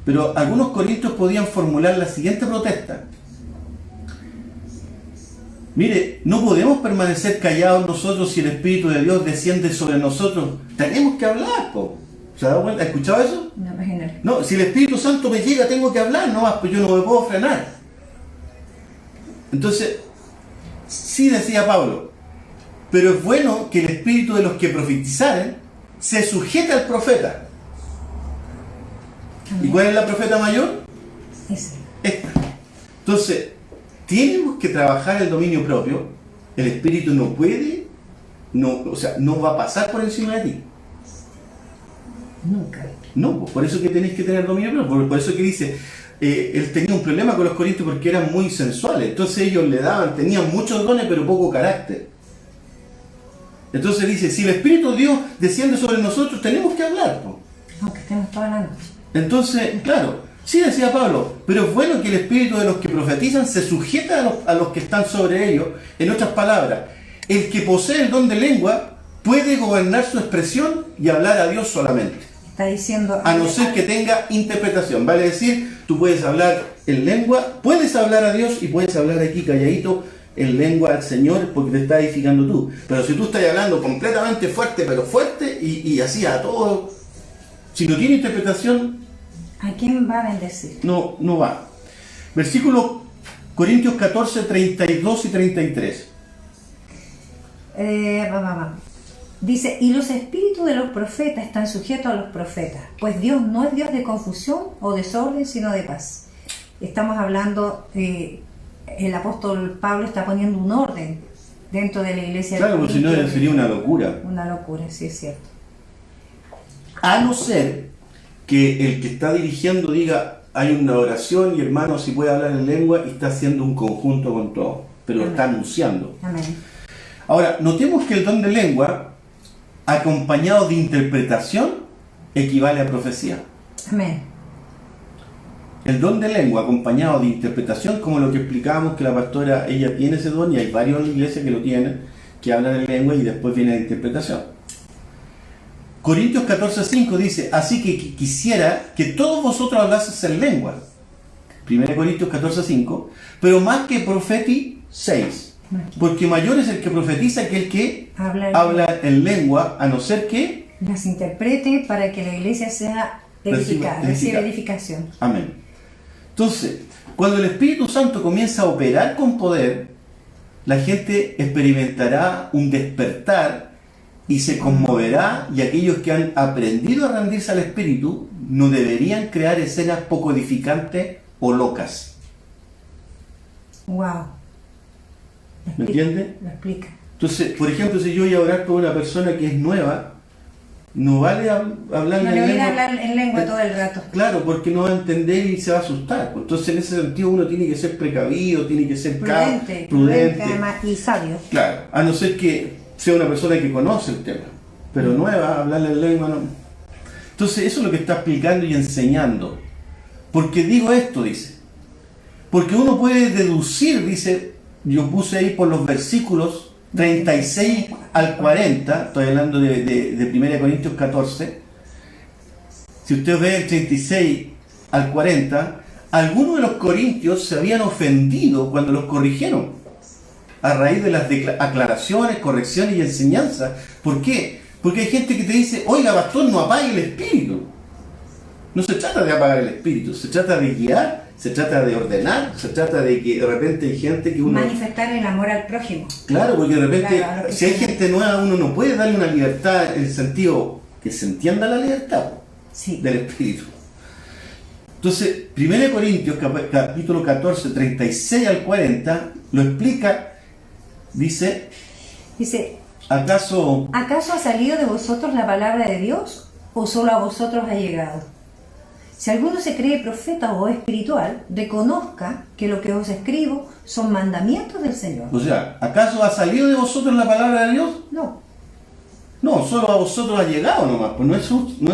pero algunos corintios podían formular la siguiente protesta. Mire, no podemos permanecer callados nosotros si el Espíritu de Dios desciende sobre nosotros. Tenemos que hablar, po. ¿Se ha dado cuenta? ¿Ha escuchado eso? No, si el Espíritu Santo me llega, tengo que hablar, no más, pues yo no me puedo frenar. Entonces, sí decía Pablo, pero es bueno que el espíritu de los que profetizaren se sujete al profeta. ¿Y cuál es la profeta mayor? Esta. Entonces, tenemos que trabajar el dominio propio. El espíritu no puede, no va a pasar por encima de ti. Nunca. No, por eso que tenéis que tener dominio propio. Por eso que dice, él tenía un problema con los corintios porque eran muy sensuales. Entonces ellos tenían muchos dones pero poco carácter. Entonces dice, si el Espíritu de Dios desciende sobre nosotros, tenemos que hablar. Aunque estemos toda la noche. Entonces, claro, sí decía Pablo, pero es bueno que el Espíritu de los que profetizan se sujete a los que están sobre ellos. En otras palabras, el que posee el don de lengua puede gobernar su expresión y hablar a Dios solamente. Está diciendo... A no ser que tenga interpretación. Vale decir, tú puedes hablar en lengua, puedes hablar a Dios y puedes hablar aquí calladito en lengua al Señor porque te está edificando tú. Pero si tú estás hablando completamente fuerte, pero fuerte y así a todo, si no tiene interpretación, ¿a quién va a bendecir? No va. Versículo Corintios 14, 32 y 33. Dice, y los espíritus de los profetas están sujetos a los profetas, pues Dios no es Dios de confusión o desorden, sino de paz. Estamos hablando, el apóstol Pablo está poniendo un orden dentro de la iglesia. Claro, porque si no sería una locura. Una locura, sí es cierto. A no ser que el que está dirigiendo diga, hay una oración y hermano, si puede hablar en lengua, y está haciendo un conjunto con todo, pero Amén. Está anunciando. Amén. Ahora, notemos que el don de lengua, acompañado de interpretación, equivale a profecía. Amén. El don de lengua acompañado de interpretación, como lo que explicábamos que la pastora, ella tiene ese don y hay varios en la iglesia que lo tienen, que hablan en lengua y después viene la interpretación. Corintios 14:5 dice, así que quisiera que todos vosotros hablaseis en lengua. 1 Corintios 14:5, pero más que profeti 6. Porque mayor es el que profetiza que el que habla en lengua, a no ser que las interprete para que la iglesia sea edificada, reciba edificación. Amén. Entonces, cuando el Espíritu Santo comienza a operar con poder, la gente experimentará un despertar y se conmoverá, y aquellos que han aprendido a rendirse al Espíritu no deberían crear escenas poco edificantes o locas. Wow. ¿Me entiendes? Lo explica. Entonces, por ejemplo, si yo voy a orar por una persona que es nueva, no vale hablar en lengua todo el rato. Claro, porque no va a entender y se va a asustar. Entonces, en ese sentido, uno tiene que ser precavido, tiene que ser prudente y sabio. Claro, a no ser que sea una persona que conoce el tema, pero nueva, hablarle en lengua no. Entonces, eso es lo que está explicando y enseñando. Porque digo esto, dice. Porque uno puede deducir, dice, yo puse ahí por los versículos 36 al 40, estoy hablando de 1 Corintios 14. Si usted ve el 36 al 40, algunos de los corintios se habían ofendido cuando los corrigieron, a raíz de las aclaraciones, correcciones y enseñanzas. ¿Por qué? Porque hay gente que te dice, oiga pastor, no apague el espíritu. No se trata de apagar el espíritu, se trata de guiar, se trata de ordenar, se trata de que de repente hay gente que uno... manifestar el amor al prójimo. Claro, porque de repente, si hay gente nueva, uno no puede darle una libertad en el sentido que se entienda la libertad del espíritu. Entonces, 1 Corintios, capítulo 14, 36 al 40, lo explica, dice, ¿acaso ha salido de vosotros la palabra de Dios o solo a vosotros ha llegado? Si alguno se cree profeta o espiritual, reconozca que lo que os escribo son mandamientos del Señor. O sea, ¿acaso ha salido de vosotros la palabra de Dios? No. No, solo a vosotros ha llegado nomás, pues no es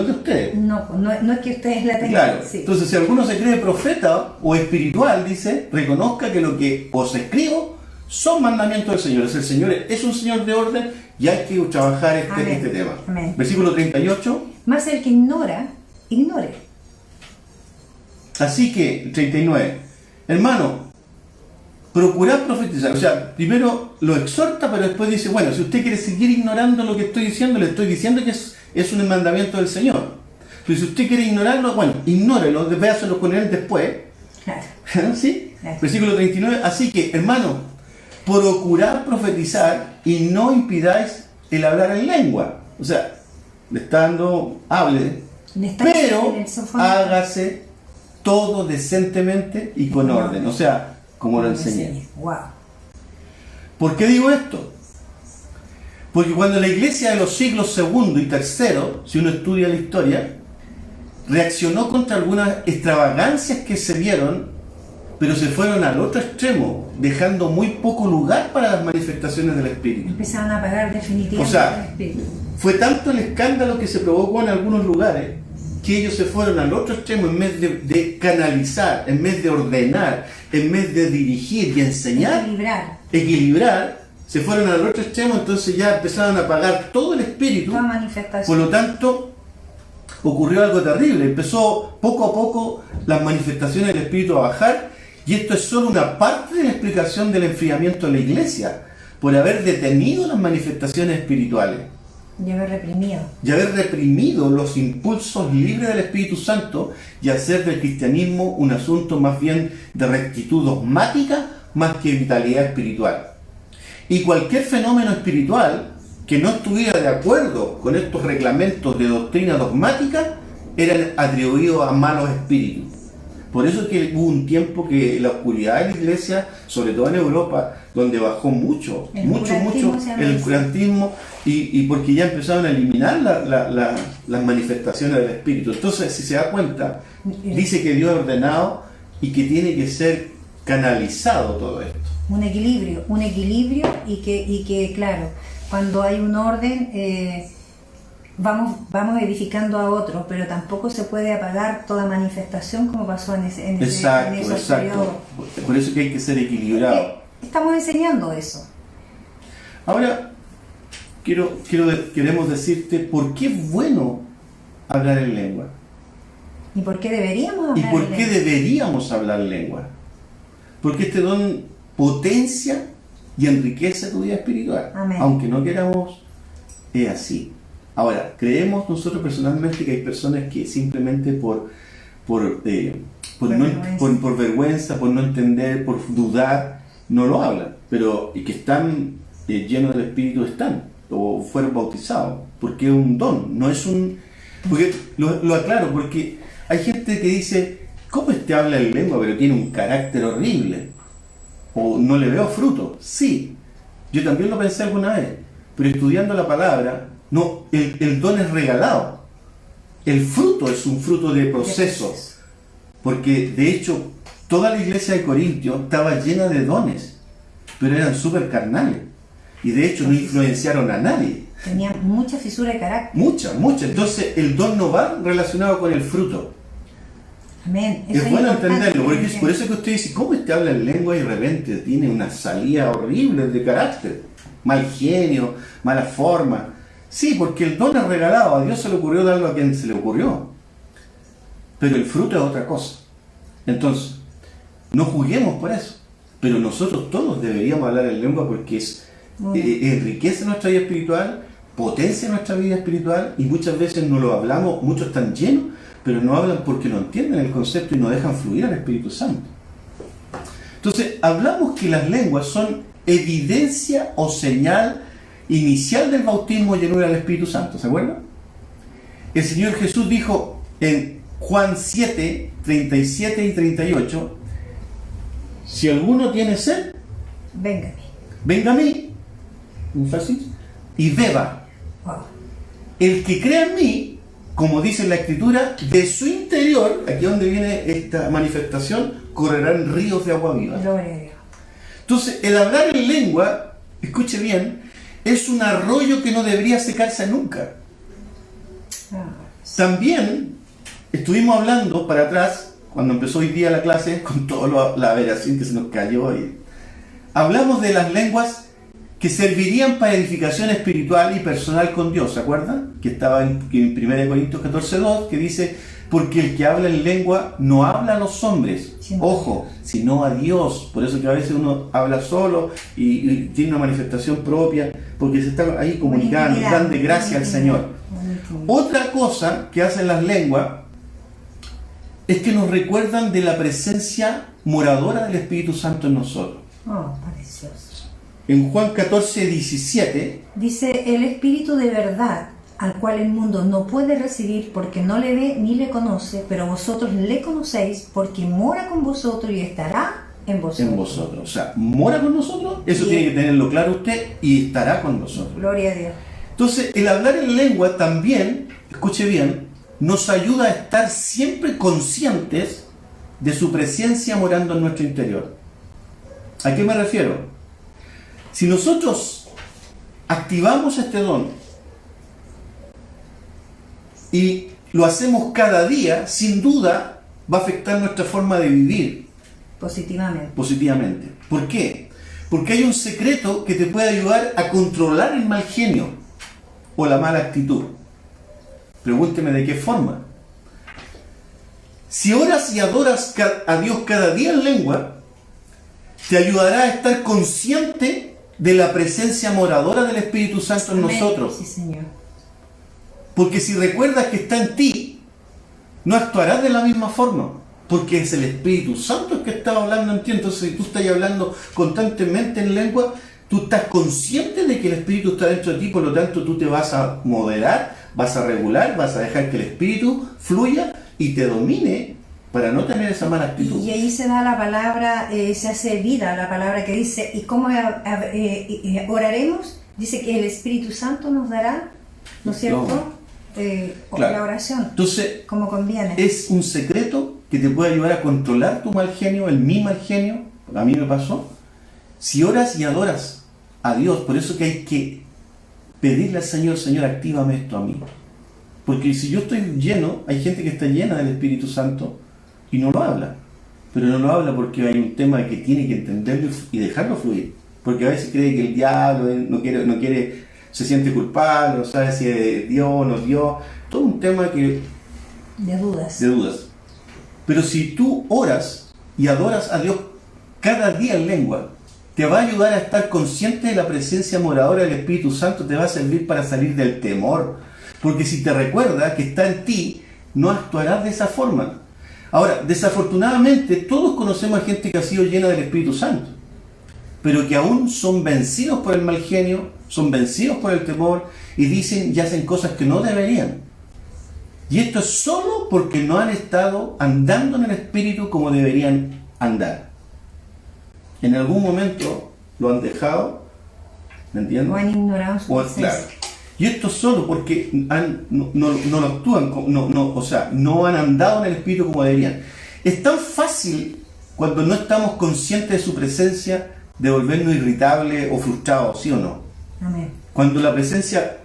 de ustedes. No es que ustedes la tengan. Claro. Sí. Entonces, si alguno se cree profeta o espiritual, dice, reconozca que lo que os escribo son mandamientos del Señor. El Señor es un Señor de orden y hay que trabajar este tema. Amén. Versículo 38. Más el que ignore. Así que, 39, hermano, procurad profetizar. O sea, primero lo exhorta, pero después dice, bueno, si usted quiere seguir ignorando lo que estoy diciendo, le estoy diciendo que es un mandamiento del Señor. Pero si usted quiere ignorarlo, bueno, ignórelo, véaselo con él después. Claro. ¿Sí? Claro. Versículo 39, así que, hermano, procurad profetizar y no impidáis el hablar en lengua. O sea, le está dando, hable, pero hágase todo decentemente y con orden, o sea, como lo enseñé. Wow. ¿Por qué digo esto? Porque cuando la iglesia de los siglos segundo y tercero, si uno estudia la historia, reaccionó contra algunas extravagancias que se vieron, pero se fueron al otro extremo, dejando muy poco lugar para las manifestaciones del Espíritu. Empezaron a apagar definitivamente el Espíritu. Fue tanto el escándalo que se provocó en algunos lugares, que ellos se fueron al otro extremo en vez de canalizar, en vez de ordenar, en vez de dirigir y enseñar, equilibrar, se fueron al otro extremo, entonces ya empezaron a apagar todo el espíritu. Por lo tanto, ocurrió algo terrible, empezó poco a poco las manifestaciones del espíritu a bajar, y esto es solo una parte de la explicación del enfriamiento de la iglesia, por haber detenido las manifestaciones espirituales. Y haber reprimido los impulsos libres del Espíritu Santo y hacer del cristianismo un asunto más bien de rectitud dogmática más que vitalidad espiritual. Y cualquier fenómeno espiritual que no estuviera de acuerdo con estos reglamentos de doctrina dogmática era atribuido a malos espíritus. Por eso es que hubo un tiempo que la oscuridad de la iglesia, sobre todo en Europa, donde bajó mucho el oscurantismo, y porque ya empezaron a eliminar las manifestaciones del Espíritu. Entonces, si se da cuenta, dice que Dios ha ordenado y que tiene que ser canalizado todo esto. Un equilibrio y que claro, cuando hay un orden, vamos edificando a otro, pero tampoco se puede apagar toda manifestación como pasó en ese periodo. Por eso que hay que ser equilibrado. Estamos enseñando eso. Ahora, queremos decirte por qué es bueno hablar en lengua. ¿Y por qué deberíamos hablar en lengua? ¿Y por qué deberíamos hablar lengua? Porque este don potencia y enriquece tu vida espiritual. Amén. Aunque no queramos, es así. Ahora, creemos nosotros personalmente que hay personas que simplemente por vergüenza, por no entender, por dudar, no lo hablan, pero y que están llenos del Espíritu están, o fueron bautizados, porque es un don, no es un... Porque lo aclaro, porque hay gente que dice, ¿cómo habla en lengua pero tiene un carácter horrible? O no le veo fruto. Sí, yo también lo pensé alguna vez, pero estudiando la palabra, no, el don es regalado. El fruto es un fruto de proceso. Porque de hecho, toda la iglesia de Corintio estaba llena de dones, pero eran súper carnales. Y de hecho no influenciaron a nadie. Tenían mucha fisura de carácter. Mucha. Entonces el don no va relacionado con el fruto. Amén. Es bueno entenderlo, porque es por eso que usted dice, ¿cómo habla en lengua y de repente tiene una salida horrible de carácter? Mal genio, mala forma. Sí, porque el don es regalado, a Dios se le ocurrió darlo a quien se le ocurrió. Pero el fruto es otra cosa. Entonces, no juguemos por eso. Pero nosotros todos deberíamos hablar en lengua porque enriquece nuestra vida espiritual, potencia nuestra vida espiritual, y muchas veces no lo hablamos, muchos están llenos, pero no hablan porque no entienden el concepto y no dejan fluir al Espíritu Santo. Entonces, hablamos que las lenguas son evidencia o señal inicial del bautismo y llenura del Espíritu Santo, ¿se acuerdan? El Señor Jesús dijo en Juan 7, 37 y 38, si alguno tiene sed, venga a mí, énfasis, y beba. Wow. El que crea en mí, como dice la Escritura, de su interior, aquí donde viene esta manifestación, correrán ríos de agua viva. Entonces, el hablar en lengua, escuche bien, es un arroyo que no debería secarse nunca. También estuvimos hablando para atrás, cuando empezó hoy día la clase, con toda la aberración que se nos cayó, hablamos de las lenguas que servirían para edificación espiritual y personal con Dios, ¿se acuerdan? Que estaba en 1 Corintios 14:2, que dice, porque el que habla en lengua no habla a los hombres, ojo, sino a Dios. Por eso que a veces uno habla solo y tiene una manifestación propia, porque se está ahí comunicando, dando gracia al Señor. Otra cosa que hacen las lenguas es que nos recuerdan de la presencia moradora del Espíritu Santo en nosotros. Precioso. En Juan 14:17 dice, el Espíritu de verdad, al cual el mundo no puede recibir porque no le ve ni le conoce, pero vosotros le conocéis porque mora con vosotros y estará en vosotros. O sea, mora con nosotros, eso tiene que tenerlo claro usted, y estará con nosotros. Gloria a Dios. Entonces, el hablar en lengua también, escuche bien, nos ayuda a estar siempre conscientes de su presencia morando en nuestro interior. ¿A qué me refiero? Si nosotros activamos este don y lo hacemos cada día, sin duda va a afectar nuestra forma de vivir positivamente. ¿Por qué? Porque hay un secreto que te puede ayudar a controlar el mal genio o la mala actitud. Pregúnteme de qué forma. Si oras y adoras a Dios cada día en lengua, te ayudará a estar consciente de la presencia moradora del Espíritu Santo en nosotros. Sí, Señor. Porque si recuerdas que está en ti, no actuarás de la misma forma, porque es el Espíritu Santo el que está hablando en ti. Entonces, si tú estás hablando constantemente en lengua, tú estás consciente de que el Espíritu está dentro de ti, por lo tanto tú te vas a moderar, vas a regular, vas a dejar que el Espíritu fluya y te domine para no tener esa mala actitud. Y ahí se da la palabra, se hace vida la palabra que dice, ¿y cómo oraremos? Dice que el Espíritu Santo nos dará, ¿no es cierto? Claro. La oración. Entonces, como conviene. Es un secreto que te puede ayudar a controlar tu mal genio, mi mal genio. A mí me pasó. Si oras y adoras a Dios, por eso que hay que pedirle al Señor, Señor, actívame esto a mí. Porque si yo estoy lleno, hay gente que está llena del Espíritu Santo y no lo habla. Pero no lo habla porque hay un tema que tiene que entenderlo y dejarlo fluir. Porque a veces cree que el diablo no quiere, se siente culpable, no sabe si es Dios o no Dios. Todo un tema de dudas. Pero si tú oras y adoras a Dios cada día en lengua, te va a ayudar a estar consciente de la presencia moradora del Espíritu Santo, te va a servir para salir del temor. Porque si te recuerda que está en ti, no actuarás de esa forma. Ahora, desafortunadamente, todos conocemos a gente que ha sido llena del Espíritu Santo, pero que aún son vencidos por el mal genio, son vencidos por el temor y dicen y hacen cosas que no deberían. Y esto es solo porque no han estado andando en el Espíritu como deberían andar. En algún momento lo han dejado, ¿me entiendes? O han ignorado su presencia. Claro. Y esto solo porque no lo actúan, no han andado en el Espíritu como deberían. Es tan fácil, cuando no estamos conscientes de su presencia, de volvernos irritables o frustrados, ¿sí o no? Amén. Cuando la presencia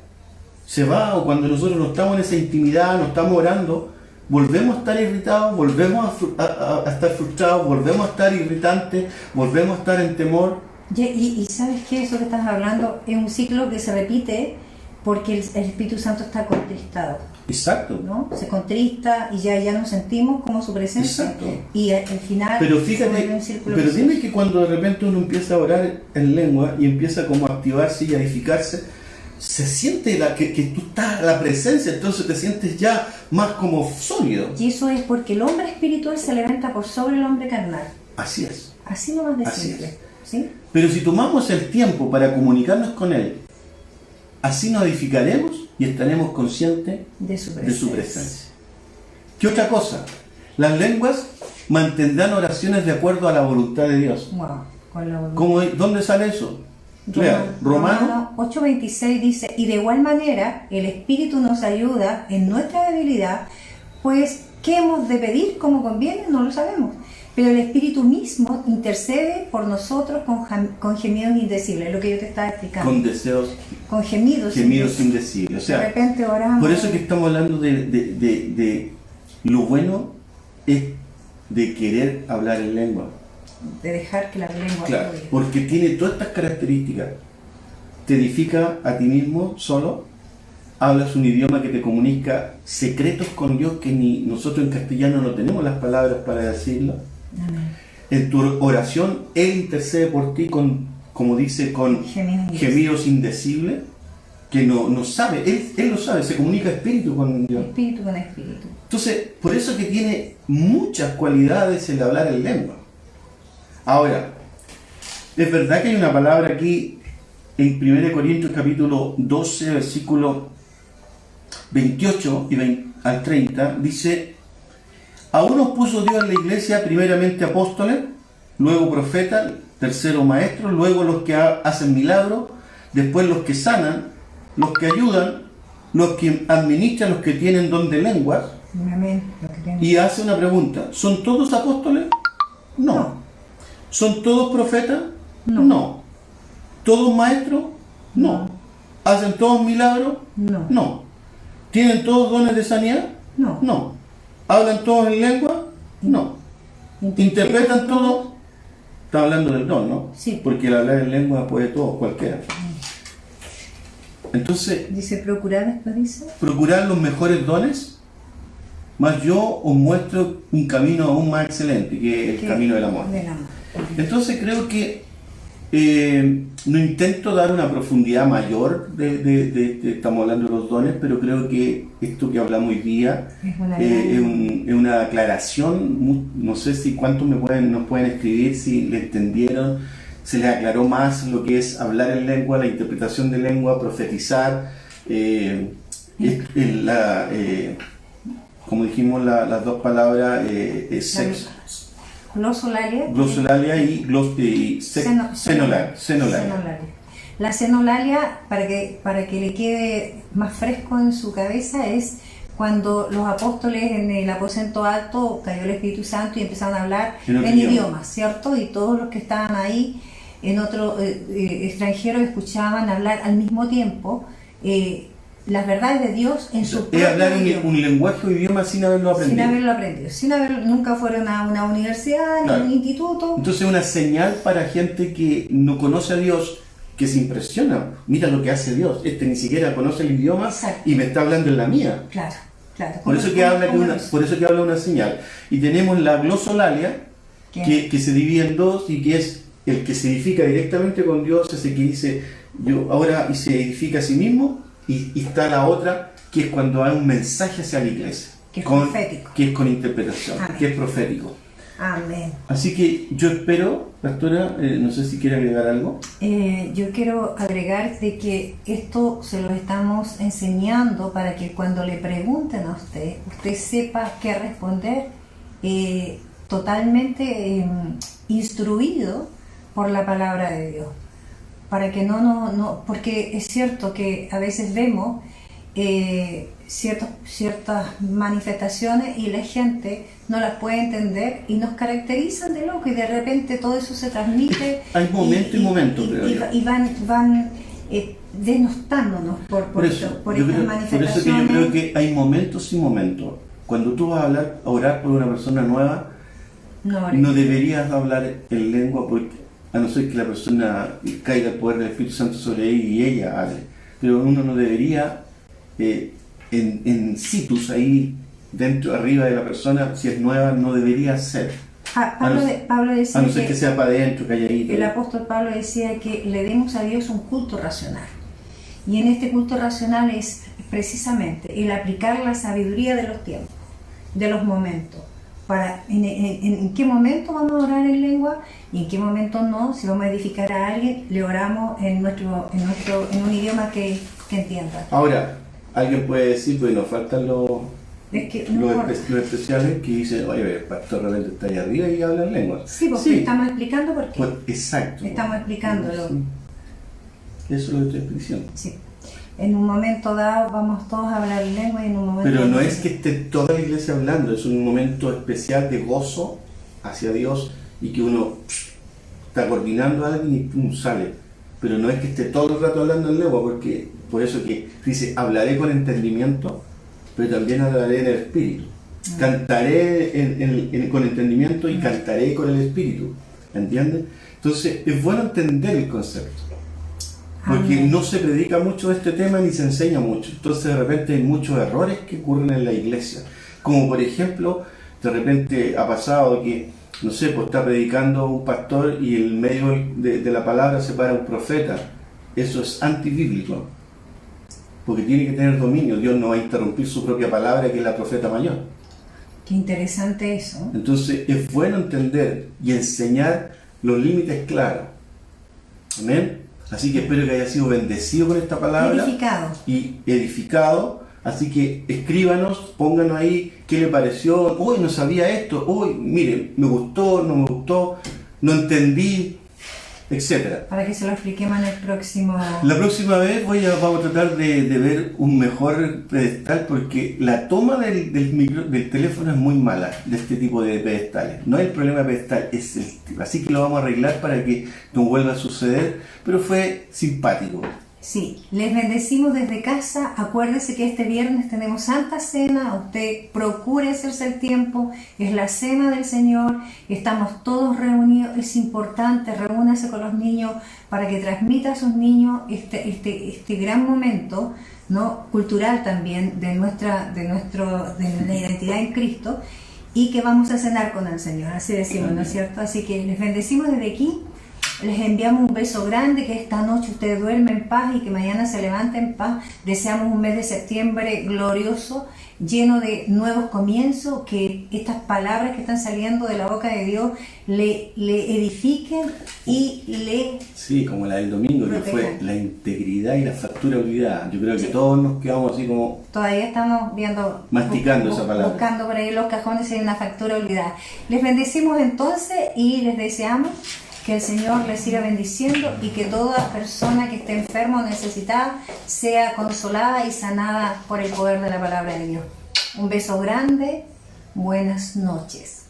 se va, o cuando nosotros no estamos en esa intimidad, no estamos orando, volvemos a estar irritados, volvemos a estar frustrados, volvemos a estar irritantes, volvemos a estar en temor. Y ¿sabes qué? Eso que estás hablando es un ciclo que se repite porque el Espíritu Santo está contristado. Exacto. ¿No? Se contrista y ya nos sentimos como su presencia. Exacto. Y al final... Pero fíjate, pero dime que cuando de repente uno empieza a orar en lengua y empieza como a activarse y a edificarse, se siente que tú estás, la presencia, entonces te sientes ya más como sólido. Y eso es porque el hombre espiritual se levanta por sobre el hombre carnal. Así es. Así nomás de simple. ¿Sí? Pero si tomamos el tiempo para comunicarnos con Él, así nos edificaremos y estaremos conscientes de su presencia. ¿Qué otra cosa? Las lenguas mantendrán oraciones de acuerdo a la voluntad de Dios. Wow, con la voluntad. ¿Dónde sale eso? Romano 8:26 dice, y de igual manera el Espíritu nos ayuda en nuestra debilidad, pues ¿qué hemos de pedir como conviene? No lo sabemos. Pero el Espíritu mismo intercede por nosotros con gemidos indecibles, lo que yo te estaba explicando. Con deseos, con gemidos indecibles. O sea, de repente oramos. Por eso que estamos hablando de lo bueno es de querer hablar en lengua. De dejar que la lengua claro, fluya. porque tiene todas estas características. Te edifica a ti mismo solo, hablas un idioma que te comunica secretos con Dios que ni nosotros en castellano no tenemos las palabras para decirlo. Amén. En tu oración Él intercede por ti con, como dice, con gemidos indecibles, que no sabe, Él lo sabe, se comunica espíritu con Dios. Espíritu con espíritu. Entonces, por eso que tiene muchas cualidades el hablar en lengua. Ahora, es verdad que hay una palabra aquí en 1 Corintios capítulo 12, versículo 28 al 30, dice: a unos puso Dios en la iglesia primeramente apóstoles, luego profetas, tercero maestros, luego los que hacen milagros, después los que sanan, los que ayudan, los que administran, los que tienen don de lenguas. Amén. Y hace una pregunta: ¿son todos apóstoles? No. ¿Son todos profetas? No. ¿Todos maestros? No. ¿Hacen todos milagros? No. ¿Tienen todos dones de sanidad? No. ¿Hablan todos en lengua? No. ¿Interpretan todos? Está hablando del don, ¿no? Sí. Porque el hablar en lengua puede todo, cualquiera. Entonces, dice procurar, después dice, procurar los mejores dones, mas yo os muestro un camino aún más excelente, que es el camino del amor. Entonces creo que no intento dar una profundidad mayor estamos hablando de los dones, pero creo que esto que hablamos hoy día es una aclaración. No sé si cuántos nos pueden escribir, si le entendieron, se les aclaró más lo que es hablar en lengua, la interpretación de lengua, profetizar, como dijimos las dos palabras, sexo. Glosolalia y senolalia. La senolalia, para que le quede más fresco en su cabeza, es cuando los apóstoles en el aposento alto cayó el Espíritu Santo y empezaron a hablar en idiomas, ¿cierto? Y todos los que estaban ahí en otro extranjero escuchaban hablar al mismo tiempo las verdades de Dios en su propio hablar idioma. Un lenguaje o idioma sin haberlo aprendido. Nunca fueron a una universidad, ni a un instituto. Entonces una señal para gente que no conoce a Dios, que se impresiona. Mira lo que hace Dios. Ni siquiera conoce el idioma. Exacto. Y me está hablando en la mía. Claro. Por eso que habla una señal. Y tenemos la glosolalia, que se divide en dos y que es el que se edifica directamente con Dios es el que dice, yo ahora, y se edifica a sí mismo, y está la otra, que es cuando hay un mensaje hacia la iglesia. Que es profético. Que es con interpretación, amén, que es profético. Amén. Así que yo espero, pastora, no sé si quiere agregar algo. Yo quiero agregar de que esto se lo estamos enseñando para que cuando le pregunten a usted sepa qué responder, totalmente instruido por la palabra de Dios. Para que no, porque es cierto que a veces vemos ciertas manifestaciones y la gente no las puede entender y nos caracterizan de loco, y de repente todo eso se transmite. Hay momento y momento, creo yo. Y van denostándonos por estas manifestaciones. Por eso que yo creo que hay momentos y momentos. Cuando tú vas a orar por una persona nueva, no deberías hablar en lengua, porque, a no ser que la persona caiga el poder del Espíritu Santo sobre ella y ella hable. Pero uno no debería en situs ahí dentro, arriba de la persona, si es nueva, no debería ser. Pablo decía, a no ser que sea para adentro, calladito. El apóstol Pablo decía que le demos a Dios un culto racional. Y en este culto racional es precisamente el aplicar la sabiduría de los tiempos, de los momentos. Para en qué momento vamos a orar en lengua y en qué momento no. Si vamos a edificar a alguien, le oramos en un idioma que entienda. Ahora, alguien puede decir, pues nos faltan los especiales que dicen, oye, el pastor realmente está ahí arriba y habla en lengua. Sí, porque estamos explicando por qué. Pues, exacto. Estamos explicándolo. Sí. Eso es lo que estoy diciendo. Sí. En un momento dado vamos todos a hablar lengua y en un momento... Pero no es que esté toda la iglesia hablando, es un momento especial de gozo hacia Dios y que uno está coordinando a alguien y pum, sale. Pero no es que esté todo el rato hablando en lengua, porque por eso que dice, hablaré con entendimiento, pero también hablaré en el espíritu. Cantaré con entendimiento y cantaré con el espíritu. ¿Entiendes? Entonces es bueno entender el concepto. Porque no se predica mucho de este tema ni se enseña mucho. Entonces de repente hay muchos errores que ocurren en la iglesia. Como por ejemplo, de repente ha pasado que, no sé, pues está predicando un pastor y en medio de la palabra se para un profeta. Eso es antibíblico. Porque tiene que tener dominio. Dios no va a interrumpir su propia palabra, que es la profeta mayor. Qué interesante eso. Entonces es bueno entender y enseñar los límites claros. Amén. Así que espero que haya sido bendecido con esta palabra. Y edificado. Así que escríbanos, pónganos ahí qué le pareció. Uy, no sabía esto. Uy, mire, me gustó, no me gustó, no entendí, etcétera. Para que se lo expliquemos en el próximo... La próxima vez vamos a tratar de ver un mejor pedestal, porque la toma del teléfono es muy mala de este tipo de pedestales. No es el problema de pedestal, es el tipo. Así que lo vamos a arreglar para que no vuelva a suceder, pero fue simpático. Sí, les bendecimos desde casa. Acuérdese que este viernes tenemos Santa Cena. Usted procure hacerse el tiempo. Es la cena del Señor. Estamos todos reunidos. Es importante, reúnase con los niños para que transmita a sus niños este gran momento, ¿no? Cultural también de la identidad en Cristo, y que vamos a cenar con el Señor. Así decimos, ¿no es cierto? Así que les bendecimos desde aquí. Les enviamos un beso grande, que esta noche usted duerme en paz y que mañana se levante en paz. Deseamos un mes de septiembre glorioso, lleno de nuevos comienzos, que estas palabras que están saliendo de la boca de Dios le edifiquen y le... Sí, como la del domingo, protejan. Que fue la integridad y la factura olvidada. Yo creo que todos nos quedamos así como... Todavía estamos viendo... Masticando esa palabra. Buscando por ahí los cajones y hay una factura olvidada. Les bendecimos entonces y les deseamos que el Señor les siga bendiciendo y que toda persona que esté enferma o necesitada sea consolada y sanada por el poder de la palabra de Dios. Un beso grande, buenas noches.